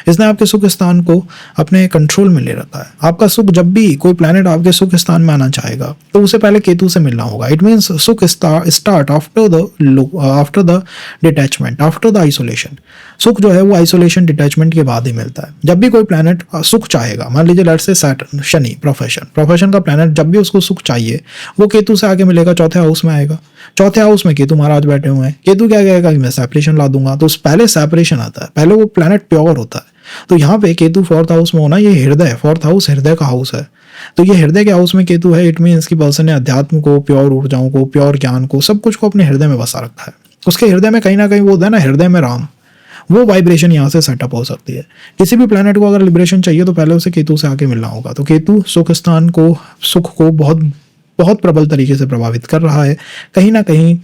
इसने आपके सुख स्थान को अपने कंट्रोल में ले रखा है। आपका सुख, जब भी कोई प्लैनेट आपके सुख स्थान में आना चाहेगा तो उसे पहले केतु से मिलना होगा। इट मीन्स सुख start after the detachment, after the isolation. सुख जो है वो आइसोलेशन, डिटैचमेंट के बाद ही मिलता है। जब भी कोई प्लैनेट सुख चाहेगा, मान लीजिए let's say Saturn, Shani, profession का प्लैनेट, जब भी उसको सुख चाहिए वो केतु से आगे मिलेगा, 4th हाउस में आएगा। 4th हाउस में केतु महाराज बैठे हुए हैं। केतु क्या कहेगा कि मैं सेपरेशन ला दूंगा, तो पहले सेपरेशन आता है, पहले वो प्लैनेट प्योर होता है। तो यहाँ पे केतु 4th हाउस में होना, ये हृदय, 4th हाउस हृदय का हाउस है। तो ये हृदय के हाउस में केतु है, इट मीन्स की पर्सन ने अध्यात्म को, प्योर ऊर्जाओं को, प्योर ज्ञान को, सब कुछ को अपने हृदय में बसा रखा है। उसके हृदय में कहीं ना कहीं वो होता है ना, हृदय में राम, वो वाइब्रेशन यहाँ से सेटअप हो सकती है। किसी भी प्लैनेट को अगर लिबरेशन चाहिए तो पहले उसे केतु से आके मिलना होगा। तो केतु सुख स्थान को, सुख को बहुत बहुत प्रबल तरीके से प्रभावित कर रहा है। कहीं ना कहीं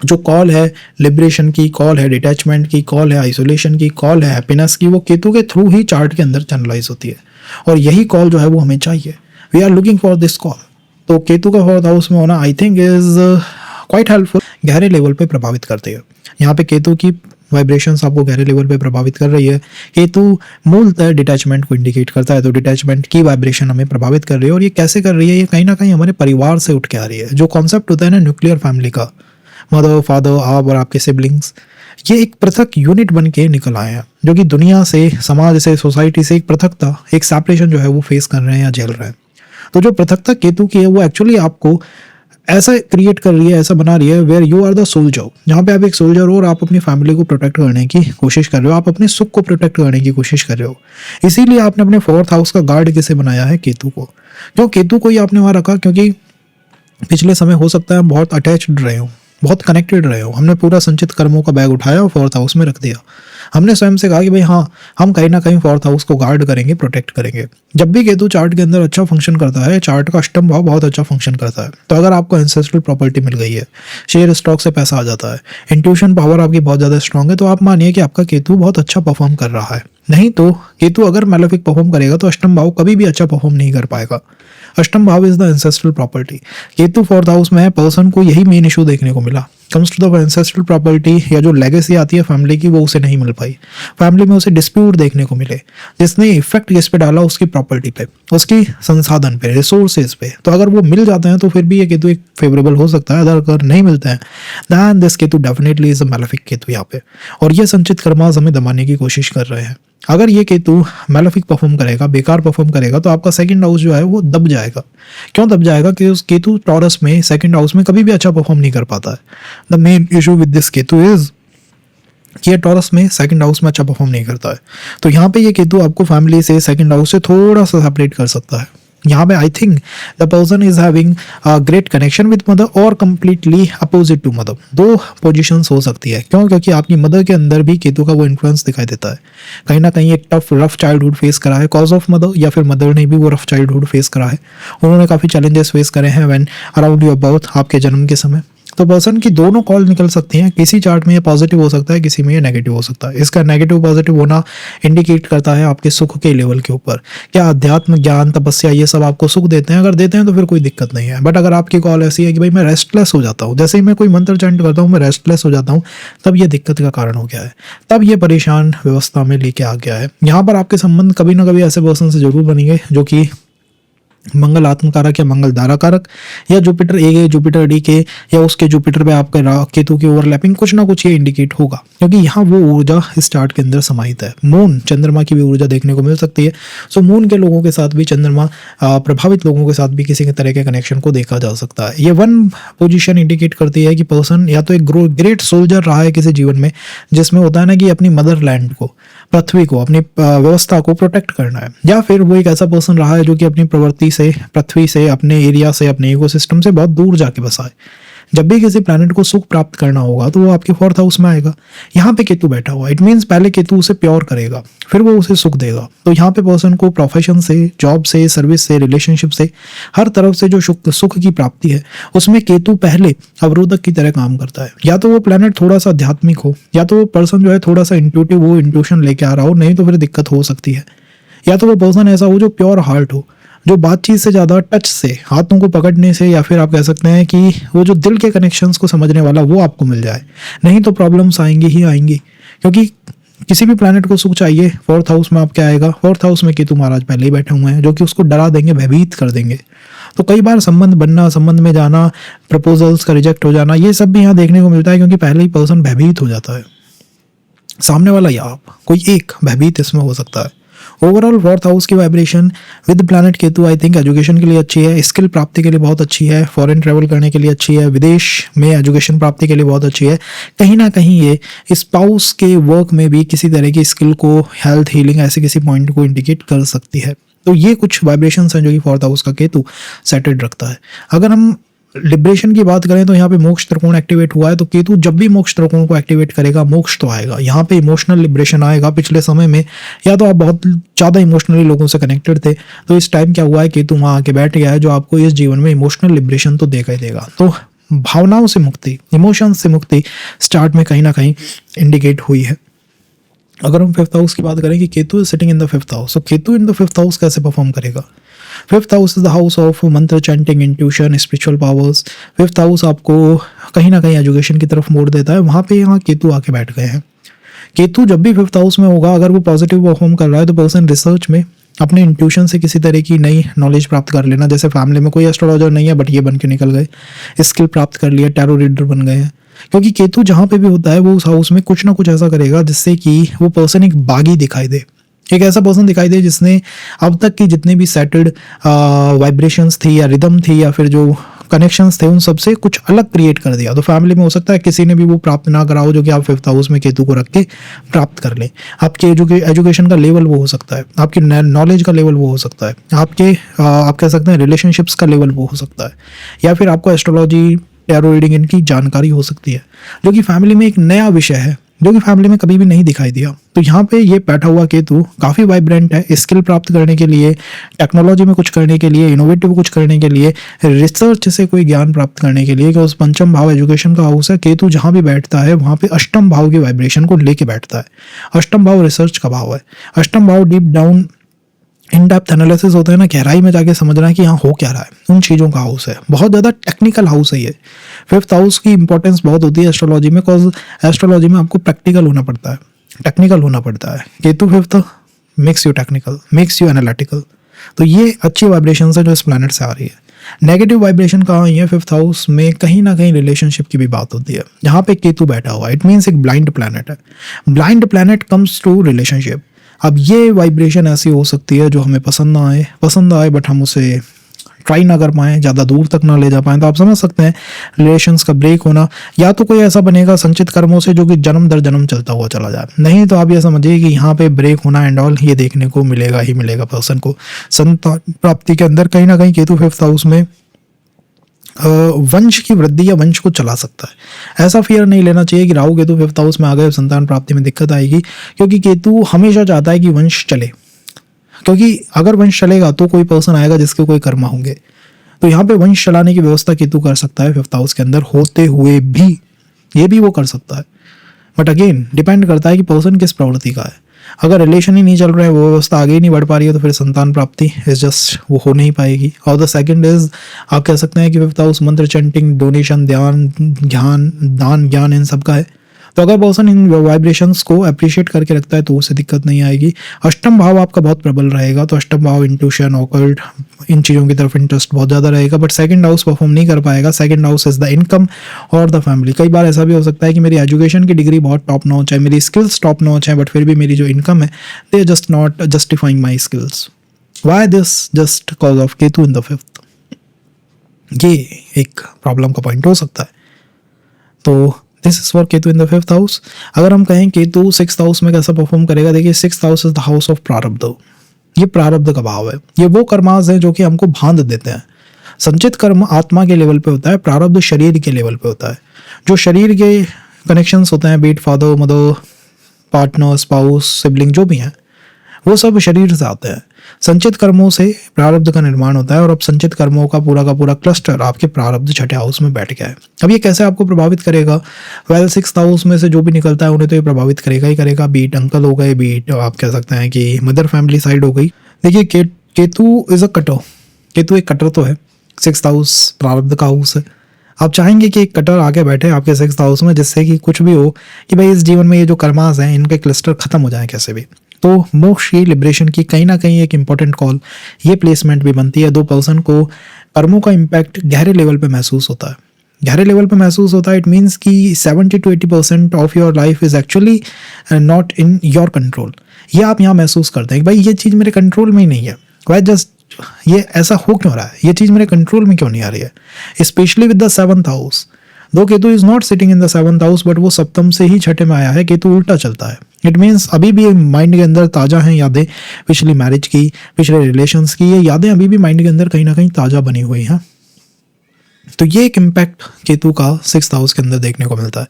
जो कॉल है लिबरेशन की, कॉल है डिटैचमेंट की, कॉल है आइसोलेशन की, कॉल है हैप्पीनेस की, वो केतु के थ्रू ही चार्ट के अंदर चैनलाइज होती है। और यही कॉल जो है वो हमें चाहिए। We are looking for this call. तो केतु का 4th हाउस में होना I think is quite helpful, गहरे लेवल पे प्रभावित करते हैं। यहाँ पे केतु की वाइब्रेशंस आपको गहरे लेवल पे प्रभावित कर रही है। केतु मूलतः डिटैचमेंट को इंडिकेट करता है, तो डिटैचमेंट की वाइब्रेशन हमें प्रभावित कर रही है। और ये कैसे कर रही है, ये कहीं ना कहीं हमारे परिवार से उठ के आ रही है। जो कॉन्सेप्ट होता है ना न्यूक्लियर फैमिली का, मदर, फादर, आप और आपके सिबलिंग्स, ये एक पृथक यूनिट बन के निकल आए हैं, जो कि दुनिया से, समाज से, सोसाइटी से एक पृथकता, एक सेपरेशन जो है वो फेस कर रहे हैं या झेल रहे हैं। तो जो पृथकता केतु की है वो एक्चुअली आपको ऐसा क्रिएट कर रही है, ऐसा बना रही है where you are the soldier, जहाँ पे आप एक सोल्जर हो और आप अपनी फैमिली को प्रोटेक्ट करने की कोशिश कर रहे हो, आप अपने सुख को प्रोटेक्ट करने की कोशिश कर रहे हो। इसीलिए आपने अपने 4th हाउस का गार्ड किसे बनाया है, केतु को। क्यों केतु को ही आपने वहाँ रखा, क्योंकि पिछले समय हो सकता है बहुत अटैच्ड रहे हो, बहुत कनेक्टेड रहे हो। हमने पूरा संचित कर्मों का बैग उठाया और 4th हाउस में रख दिया। हमने स्वयं से कहा कि भाई हाँ, हम कहीं ना कहीं 4th हाउस को गार्ड करेंगे, प्रोटेक्ट करेंगे। जब भी केतु चार्ट के अंदर अच्छा फंक्शन करता है, चार्ट का अष्टम भाव बहुत अच्छा फंक्शन करता है। तो अगर आपको एंसेस्ट्रल प्रॉपर्टी मिल गई है, शेयर स्टॉक से पैसा आ जाता है, इंट्यूशन पावर आपकी बहुत ज़्यादा स्ट्रांग है, तो आप मानिए कि आपका केतु बहुत अच्छा परफॉर्म कर रहा है। नहीं तो केतु अगर मैलेफिक परफॉर्म करेगा तो अष्टम भाव कभी भी अच्छा परफॉर्म नहीं कर पाएगा। अष्टम भाव is the ancestral property. Ketu 4th house में है, पर्सन को यही मेन इशू देखने को मिला। Comes to the ancestral property या जो लेगेसी आती है फैमिली की, वो उसे नहीं मिल पाई। फैमिली में उसे डिस्प्यूट देखने को मिले, जिसने इफेक्ट किस पे डाला, उसकी प्रॉपर्टी पे, उसकी संसाधन पे, रिसोर्सेज पे। तो अगर वो मिल जाते हैं तो फिर भी ये केतु एक फेवरेबल हो सकता है। अगर नहीं मिलते हैं then this Ketu definitely is a malefic Ketu यहाँ पे। और ये संचित कर्मास हमें दबाने की कोशिश कर रहे हैं। अगर ये केतु मैलेफिक परफॉर्म करेगा, बेकार परफॉर्म करेगा, तो आपका 2nd हाउस जो है वो दब जाएगा। क्यों दब जाएगा? कि उस केतु टॉरस में 2nd हाउस में कभी भी अच्छा परफॉर्म नहीं कर पाता है। The main issue with this Ketu is कि ये टॉरस में 2nd हाउस में अच्छा परफॉर्म नहीं करता है। तो यहाँ पे ये केतु आपको फैमिली से, 2nd हाउस से थोड़ा सा सेपरेट कर सकता है। यहाँ पे I think the person is having great connection with mother और कंप्लीटली अपोजिट टू मदर। दो पोजीशंस हो सकती है। क्यों? क्योंकि आपकी मदर के अंदर भी केतु का वो इन्फ्लुएंस दिखाई देता है। कहीं ना कहीं एक टफ रफ चाइल्डहुड फेस करा है कॉज ऑफ मदर, या फिर मदर ने भी वो रफ चाइल्डहुड फेस करा है। उन्होंने काफ़ी चैलेंजेस फेस करे हैं व्हेन अराउंड योर बर्थ, आपके जन्म के समय। तो पर्सन की दोनों कॉल निकल सकती हैं। किसी चार्ट में ये पॉजिटिव हो सकता है, किसी में ये नेगेटिव हो सकता है। इसका नेगेटिव पॉजिटिव होना इंडिकेट करता है आपके सुख के लेवल के ऊपर। क्या अध्यात्म, ज्ञान, तपस्या ये सब आपको सुख देते हैं? अगर देते हैं तो फिर कोई दिक्कत नहीं है। बट अगर आपकी कॉल ऐसी है कि भाई मैं रेस्टलेस हो जाता हूँ, जैसे ही मैं कोई मंत्र चैंट करता हूँ मैं रेस्टलेस हो जाता हूँ, तब ये दिक्कत का कारण हो गया है, तब ये परेशान व्यवस्था में लेके आ गया है। यहाँ पर आपके संबंध कभी ना कभी ऐसे पर्सन से जरूर बनेंगे जो कि मंगल आत्मकारक या मंगल धारा कारक या जुपिटर ए जुपिटर डी के या उसके जुपिटर पे आपके केतु की ओवरलैपिंग कुछ ना कुछ ये इंडिकेट होगा, क्योंकि यहाँ वो ऊर्जा इस चार्ट के अंदर समाहित है। मून, चंद्रमा की भी ऊर्जा देखने को मिल सकती है। सो मून के लोगों के साथ भी, चंद्रमा प्रभावित लोगों के साथ भी किसी तरह के कनेक्शन को देखा जा सकता है। ये वन पोजिशन इंडिकेट करती है कि पर्सन या तो एक ग्रेट सोल्जर रहा है किसी जीवन में, जिसमें होता है ना कि अपनी मदरलैंड को, पृथ्वी को, अपनी व्यवस्था को प्रोटेक्ट करना है, या फिर वो एक ऐसा पर्सन रहा है जो कि अपनी प्रवृत्ति से, पृथ्वी से, अपने एरिया से, अपने इकोसिस्टम से बहुत दूर जाके बसा है। जब भी किसी प्लैनेट को सुख प्राप्त करना होगा तो वो आपके 4th हाउस में आएगा। यहाँ पे केतु बैठा हुआ, इट मीन्स पहले केतु उसे प्योर करेगा, फिर वो उसे सुख देगा। तो यहाँ पे पर्सन को प्रोफेशन से, जॉब से, सर्विस से, रिलेशनशिप से, हर तरफ से जो सुख की प्राप्ति है उसमें केतु पहले अवरोधक की तरह काम करता है। या तो वो प्लैनेट थोड़ा सा आध्यात्मिक हो, या तो वो पर्सन जो है थोड़ा सा इंट्यूटिव हो, इंट्यूशन लेके आ रहा हो, नहीं तो फिर दिक्कत हो सकती है। या तो वो पर्सन ऐसा हो जो प्योर हार्ट हो, जो बातचीत से ज़्यादा टच से, हाथों को पकड़ने से, या फिर आप कह सकते हैं कि वो जो दिल के कनेक्शंस को समझने वाला वो आपको मिल जाए। नहीं तो प्रॉब्लम्स आएंगी ही आएंगी, क्योंकि किसी भी प्लैनेट को सुख चाहिए 4th हाउस में आपके आएगा। 4th हाउस में केतु महाराज पहले ही बैठे हुए हैं जो कि उसको डरा देंगे, भयभीत कर देंगे। तो कई बार संबंध बनना, संबंध में जाना, प्रपोजल्स का रिजेक्ट हो जाना, ये सब भी यहाँ देखने को मिलता है, क्योंकि पहले ही पर्सन भयभीत हो जाता है। सामने वाला या आप, कोई एक भयभीत इसमें हो सकता है। ओवरऑल 4th हाउस की vibration with planet Ketu I think education के लिए अच्छी है, स्किल प्राप्ति के लिए बहुत अच्छी है, फॉरेन ट्रैवल करने के लिए अच्छी है, विदेश में एजुकेशन प्राप्ति के लिए बहुत अच्छी है। कहीं ना कहीं ये स्पाउस के वर्क में भी किसी तरह की स्किल को, हेल्थ, हीलिंग, ऐसे किसी पॉइंट को इंडिकेट कर सकती है। तो ये कुछ वाइब्रेशंस हैं जो कि 4th हाउस का केतु सेटेड रखता है। अगर हम लिबरेशन की बात करें तो यहाँ पे मोक्ष त्रिकोण एक्टिवेट हुआ है, तो केतु जब भी मोक्ष त्रिकोण को एक्टिवेट करेगा मोक्ष तो आएगा। यहाँ पे इमोशनल लिबरेशन आएगा। पिछले समय में या तो आप बहुत ज़्यादा इमोशनली लोगों से कनेक्टेड थे, तो इस टाइम क्या हुआ है, केतु वहाँ आके बैठ गया है जो आपको इस जीवन में इमोशनल लिबरेशन तो देगा ही देगा। तो भावनाओं से मुक्ति, इमोशंस से मुक्ति स्टार्ट में कहीं ना कहीं इंडिकेट हुई है। अगर हम 5th हाउस की बात करें कि Ketu is sitting in the 5th house, तो Ketu in the 5th house कैसे परफॉर्म करेगा? 5th house is the house of mantra chanting, intuition, spiritual powers. 5th house आपको कहीं ना कहीं एजुकेशन की तरफ मोड़ देता है। वहाँ पे यहाँ केतु आके बैठ गए हैं। केतु जब भी 5th हाउस में होगा, अगर वो पॉजिटिव परफॉर्म कर रहा है तो पर्सन रिसर्च में अपने इंट्यूशन से किसी तरह की नई नॉलेज प्राप्त कर लेना। जैसे फैमिली में कोई एस्ट्रोलॉजर नहीं है बट ये बन के निकल गए, स्किल प्राप्त कर लिया, टैरो रीडर बन गए हैं। क्योंकि केतु जहाँ पे भी होता है वो उस हाउस में कुछ ना कुछ ऐसा करेगा जिससे कि वो पर्सन एक बागी दिखाई दे, एक ऐसा पर्सन दिखाई दे जिसने अब तक की जितने भी सेटेड वाइब्रेशंस थी या रिदम थी या फिर जो कनेक्शंस थे उन सबसे कुछ अलग क्रिएट कर दिया। तो फैमिली में हो सकता है किसी ने भी वो प्राप्त ना करा हो जो कि आप 5th हाउस में केतु को रख के प्राप्त कर लें। आपके एजुकेशन का लेवल वो हो सकता है, आपकी नॉलेज का लेवल वो हो सकता है, आपके आप कह सकते हैं रिलेशनशिप्स का लेवल वो हो सकता है, या फिर आपको एस्ट्रोलॉजी, टैरो रीडिंग इनकी जानकारी हो सकती है, जो कि फैमिली में एक नया विषय है जो कि फैमिली में कभी भी नहीं दिखाई दिया। तो यहाँ पे ये बैठा हुआ केतु काफ़ी वाइब्रेंट है, स्किल प्राप्त करने के लिए, टेक्नोलॉजी में कुछ करने के लिए, इनोवेटिव कुछ करने के लिए, रिसर्च से कोई ज्ञान प्राप्त करने के लिए। कि उस 5th भाव एजुकेशन का हाउस है, केतु जहाँ भी बैठता है वहाँ पे 8th भाव की वाइब्रेशन को लेके बैठता है। 8th भाव रिसर्च का भाव है। 8th भाव deep down in depth analysis होता है ना, गहराई में जाके समझना कि यहाँ हो क्या रहा है, उन चीज़ों का हाउस है। बहुत ज़्यादा टेक्निकल हाउस है ये। 5th हाउस की इंपॉर्टेंस बहुत होती है एस्ट्रोलॉजी में, बिकॉज एस्ट्रोलॉजी में आपको प्रैक्टिकल होना पड़ता है, टेक्निकल होना पड़ता है। Ketu 5th makes you technical, makes you analytical. तो ये अच्छी वाइब्रेशन है जो इस प्लैनेट से आ रही है। नेगेटिव वाइब्रेशन कहाँ है? 5th हाउस में कहीं ना कहीं रिलेशनशिप की भी बात होती है। यहाँ पे केतु बैठा हुआ है, इट मीन्स एक ब्लाइंड प्लैनेट है। Blind planet comes to relationship. अब ये वाइब्रेशन ऐसी हो सकती है जो हमें पसंद ना आए, पसंद आए बट हम उसे ट्राई ना कर पाएँ, ज़्यादा दूर तक ना ले जा पाएँ, तो आप समझ सकते हैं रिलेशंस का ब्रेक होना या तो कोई ऐसा बनेगा संचित कर्मों से जो कि जन्म दर जन्म चलता हुआ चला जाए, नहीं तो आप ये समझिए कि यहाँ पे ब्रेक होना एंड ऑल ये देखने को मिलेगा ही मिलेगा पर्सन को। संतान प्राप्ति के अंदर कहीं ना कहीं केतु 5th हाउस में वंश की वृद्धि या वंश को चला सकता है। ऐसा फियर नहीं लेना चाहिए कि राहु केतु 5th हाउस में आ गए संतान प्राप्ति में दिक्कत आएगी, क्योंकि केतु हमेशा चाहता है कि वंश चले, क्योंकि अगर वंश चलेगा तो कोई पर्सन आएगा जिसके कोई कर्म होंगे, तो यहाँ पे वंश चलाने की व्यवस्था केतु कर सकता है 5th हाउस के अंदर होते हुए भी, ये भी वो कर सकता है। बट अगेन डिपेंड करता है कि पर्सन किस प्रवृत्ति का है। अगर रिलेशन ही नहीं चल रहा है, वो व्यवस्था आगे ही नहीं बढ़ पा रही है, तो फिर संतान प्राप्ति इज जस्ट वो हो नहीं पाएगी। और द सेकंड इज आप कह सकते हैं कि 5th हाउस मंत्र चैंटिंग, डोनेशन, ध्यान, ज्ञान, दान, ज्ञान इन सब का है। तो अगर पर्सन इन वाइब्रेशंस को अप्रिशिएट करके रखता है तो उससे दिक्कत नहीं आएगी। अष्टम भाव आपका बहुत प्रबल रहेगा, तो अष्टम भाव इंट्यूशन, ऑकल्ट, इन चीज़ों की तरफ इंटरेस्ट बहुत ज़्यादा रहेगा। बट सेकंड हाउस परफॉर्म नहीं कर पाएगा। Second house is the income और द फैमिली। कई बार ऐसा भी हो सकता है कि मेरी एजुकेशन की डिग्री बहुत टॉप नॉच है, मेरी स्किल्स टॉप नॉच है, बट फिर भी मेरी जो इनकम है they are just not justifying my skills. Why this? Just because of Ketu in the 5th। ये एक प्रॉब्लम का पॉइंट हो सकता है। तो this is for Ketu in the 5th house. अगर हम कहें केतु 6th हाउस में कैसा परफॉर्म करेगा, देखिए 6th house is the house of प्रारब्ध। ये प्रारब्ध का भाव है, ये वो कर्मास है जो कि हमको बांध देते हैं। संचित कर्म आत्मा के लेवल पे होता है, प्रारब्ध शरीर के लेवल पे होता है। जो शरीर के कनेक्शंस होते हैं, be it father, mother, partner, spouse, sibling जो भी हैं, वो सब शरीर से आते हैं। संचित कर्मों से प्रारब्ध का निर्माण होता है, और अब संचित कर्मों का पूरा क्लस्टर आपके प्रारब्ध 6ठे हाउस में बैठ गया है। अब ये कैसे आपको प्रभावित करेगा? वेल 6th हाउस में से जो भी निकलता है उन्हें तो ये प्रभावित करेगा ही करेगा। बीट अंकल हो गए, बीट आप कह सकते हैं कि मदर फैमिली साइड हो गई। देखिए Ketu is a cutter. Ketu एक कटर तो है, 6th हाउस प्रारब्ध का हाउस है। आप चाहेंगे कि एक कटर आके बैठे आपके 6th हाउस में, जिससे कि कुछ भी हो कि भाई इस जीवन में ये जो कर्मास हैं इनके क्लस्टर खत्म हो जाए कैसे भी। तो मोक्ष की लिबरेशन की कहीं ना कहीं एक इंपॉर्टेंट कॉल ये प्लेसमेंट भी बनती है। दो पर्सन को कर्मों का इम्पैक्ट गहरे लेवल पे महसूस होता है। गहरे लेवल पे महसूस होता है, इट मीन्स कि 70 to 80% of your life is actually not in your control. ये आप यहाँ महसूस करते हैं कि भाई ये चीज़ मेरे कंट्रोल में ही नहीं है। वाई जस्ट ये ऐसा हो क्यों रहा है, ये चीज़ मेरे कंट्रोल में क्यों नहीं आ रही है। Specially with the 7th house, दो Ketu is not sitting in the 7th house, but वो सप्तम से ही 6ठे में आया है। केतु उल्टा चलता है। इट मीन्स अभी भी माइंड के अंदर ताज़ा हैं यादें पिछली मैरिज की, पिछले रिलेशंस की। ये यादें अभी भी माइंड के अंदर कहीं ना कहीं ताज़ा बनी हुई हैं। तो ये एक इम्पैक्ट केतु का 6th हाउस के अंदर देखने को मिलता है।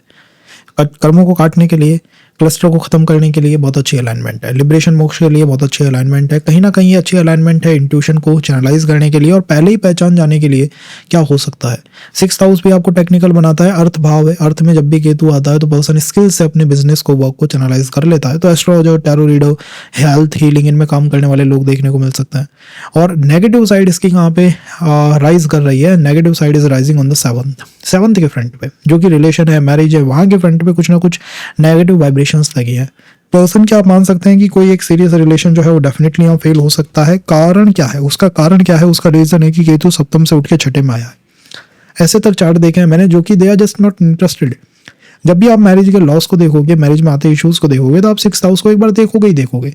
कर्मों को काटने के लिए, क्लस्टर को खत्म करने के लिए बहुत अच्छी अलाइनमेंट है। लिबरेशन मोक्ष के लिए बहुत अच्छी अलाइनमेंट है। कहीं ना कहीं ये अच्छी अलाइनमेंट है इंट्यूशन को चैनलाइज करने के लिए और पहले ही पहचान जाने के लिए क्या हो सकता है। 6th हाउस भी आपको टेक्निकल बनाता है, अर्थ भाव है। अर्थ में जब भी केतु आता है तो पर्सन स्किल से अपने बिजनेस को, वर्क को चैनलाइज कर लेता है। तो astrologer, tarot reader, health, healing, इनमें काम करने वाले लोग देखने को मिल सकते हैं। और नेगेटिव साइड इसकी कहाँ पे राइज कर रही है? Negative side is rising on the 7th के फ्रंट पे, जो कि रिलेशन है, मैरिज है, वहाँ के फ्रंट पे कुछ ना कुछ नेगेटिव वाइब्रेशंस लगी है। पर्सन क्या आप मान सकते हैं कि कोई एक सीरियस रिलेशन जो है वो डेफिनेटली यहाँ फेल हो सकता है। कारण क्या है? उसका कारण क्या है? उसका रीजन है कि केतु सप्तम से उठ के 6ठे में आया है। ऐसे तक चार्ट देखे हैं मैंने जो कि they are just not interested. जब भी आप मैरिज के लॉस को देखोगे, मैरिज में आते इश्यूज को देखोगे, तो आप 6th हाउस को एक बार देखोगे ही देखोगे,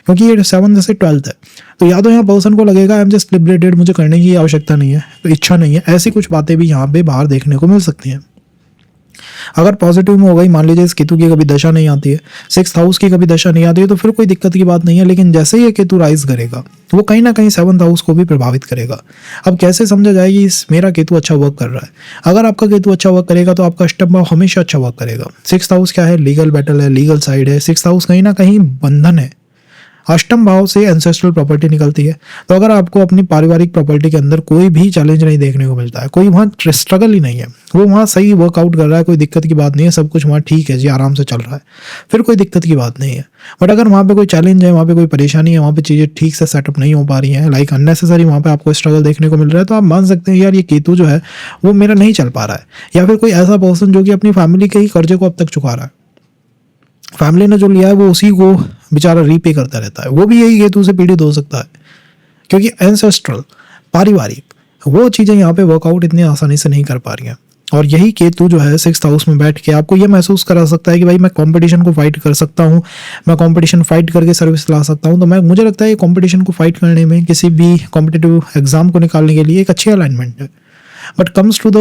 क्योंकि ये 7 से 12th है। तो या तो यहाँ पर्सन को लगेगा आई एम जस्ट लिबरेटेड, मुझे करने की आवश्यकता नहीं है, तो इच्छा नहीं है। ऐसी कुछ बातें भी यहाँ पे बाहर देखने को मिल सकती हैं। अगर पॉजिटिव में हो गई, मान लीजिए इस केतु की कभी दशा नहीं आती है, 6th हाउस की कभी दशा नहीं आती है, तो फिर कोई दिक्कत की बात नहीं है। लेकिन जैसे ही ये केतु राइज करेगा वो कहीं ना कहीं 7th हाउस को भी प्रभावित करेगा। अब कैसे समझा जाए कि मेरा केतु अच्छा वर्क कर रहा है? अगर आपका केतु अच्छा वर्क करेगा तो आपका अष्टम भाव हमेशा अच्छा वर्क करेगा। 6th हाउस क्या है? लीगल बैटल है, लीगल साइड है। 6th हाउस कहीं ना कहीं बंधन है। अष्टम भाव से एंसेस्ट्रल प्रॉपर्टी निकलती है। तो अगर आपको अपनी पारिवारिक प्रॉपर्टी के अंदर कोई भी चैलेंज नहीं देखने को मिलता है, कोई वहाँ स्ट्रगल ही नहीं है, वो वहाँ सही वर्कआउट कर रहा है, कोई दिक्कत की बात नहीं है, सब कुछ वहाँ ठीक है जी, आराम से चल रहा है, फिर कोई दिक्कत की बात नहीं है। बट अगर वहाँ पे कोई चैलेंज है, वहाँ पे कोई परेशानी है, वहाँ पे चीज़ें ठीक से सेटअप नहीं हो पा रही हैं, लाइक अननेसेसरी वहाँ पे आपको स्ट्रगल देखने को मिल रहा है, तो आप मान सकते हैं यार ये केतु जो है वो मेरा नहीं चल पा रहा है। या फिर कोई ऐसा पर्सन जो कि अपनी फैमिली के ही कर्जे को अब तक चुका रहा है, फैमिली ने जो लिया है वो उसी को बेचारा रीपे करता रहता है, वो भी यही केतु से पीड़ित हो सकता है। क्योंकि एंसेस्ट्रल, पारिवारिक, वो चीज़ें यहाँ पे वर्कआउट इतनी आसानी से नहीं कर पा रही हैं। और यही केतु जो है 6th हाउस में बैठ के आपको ये महसूस करा सकता है कि भाई मैं कंपटीशन को फाइट कर सकता हूँ, मैं कंपटीशन फाइट करके सर्विस ला सकता हूँ। तो मुझे लगता है ये कंपटीशन को फाइट करने में, किसी भी कॉम्पिटिटिव एग्जाम को निकालने के लिए एक अच्छी अलाइनमेंट है। बट कम्स टू द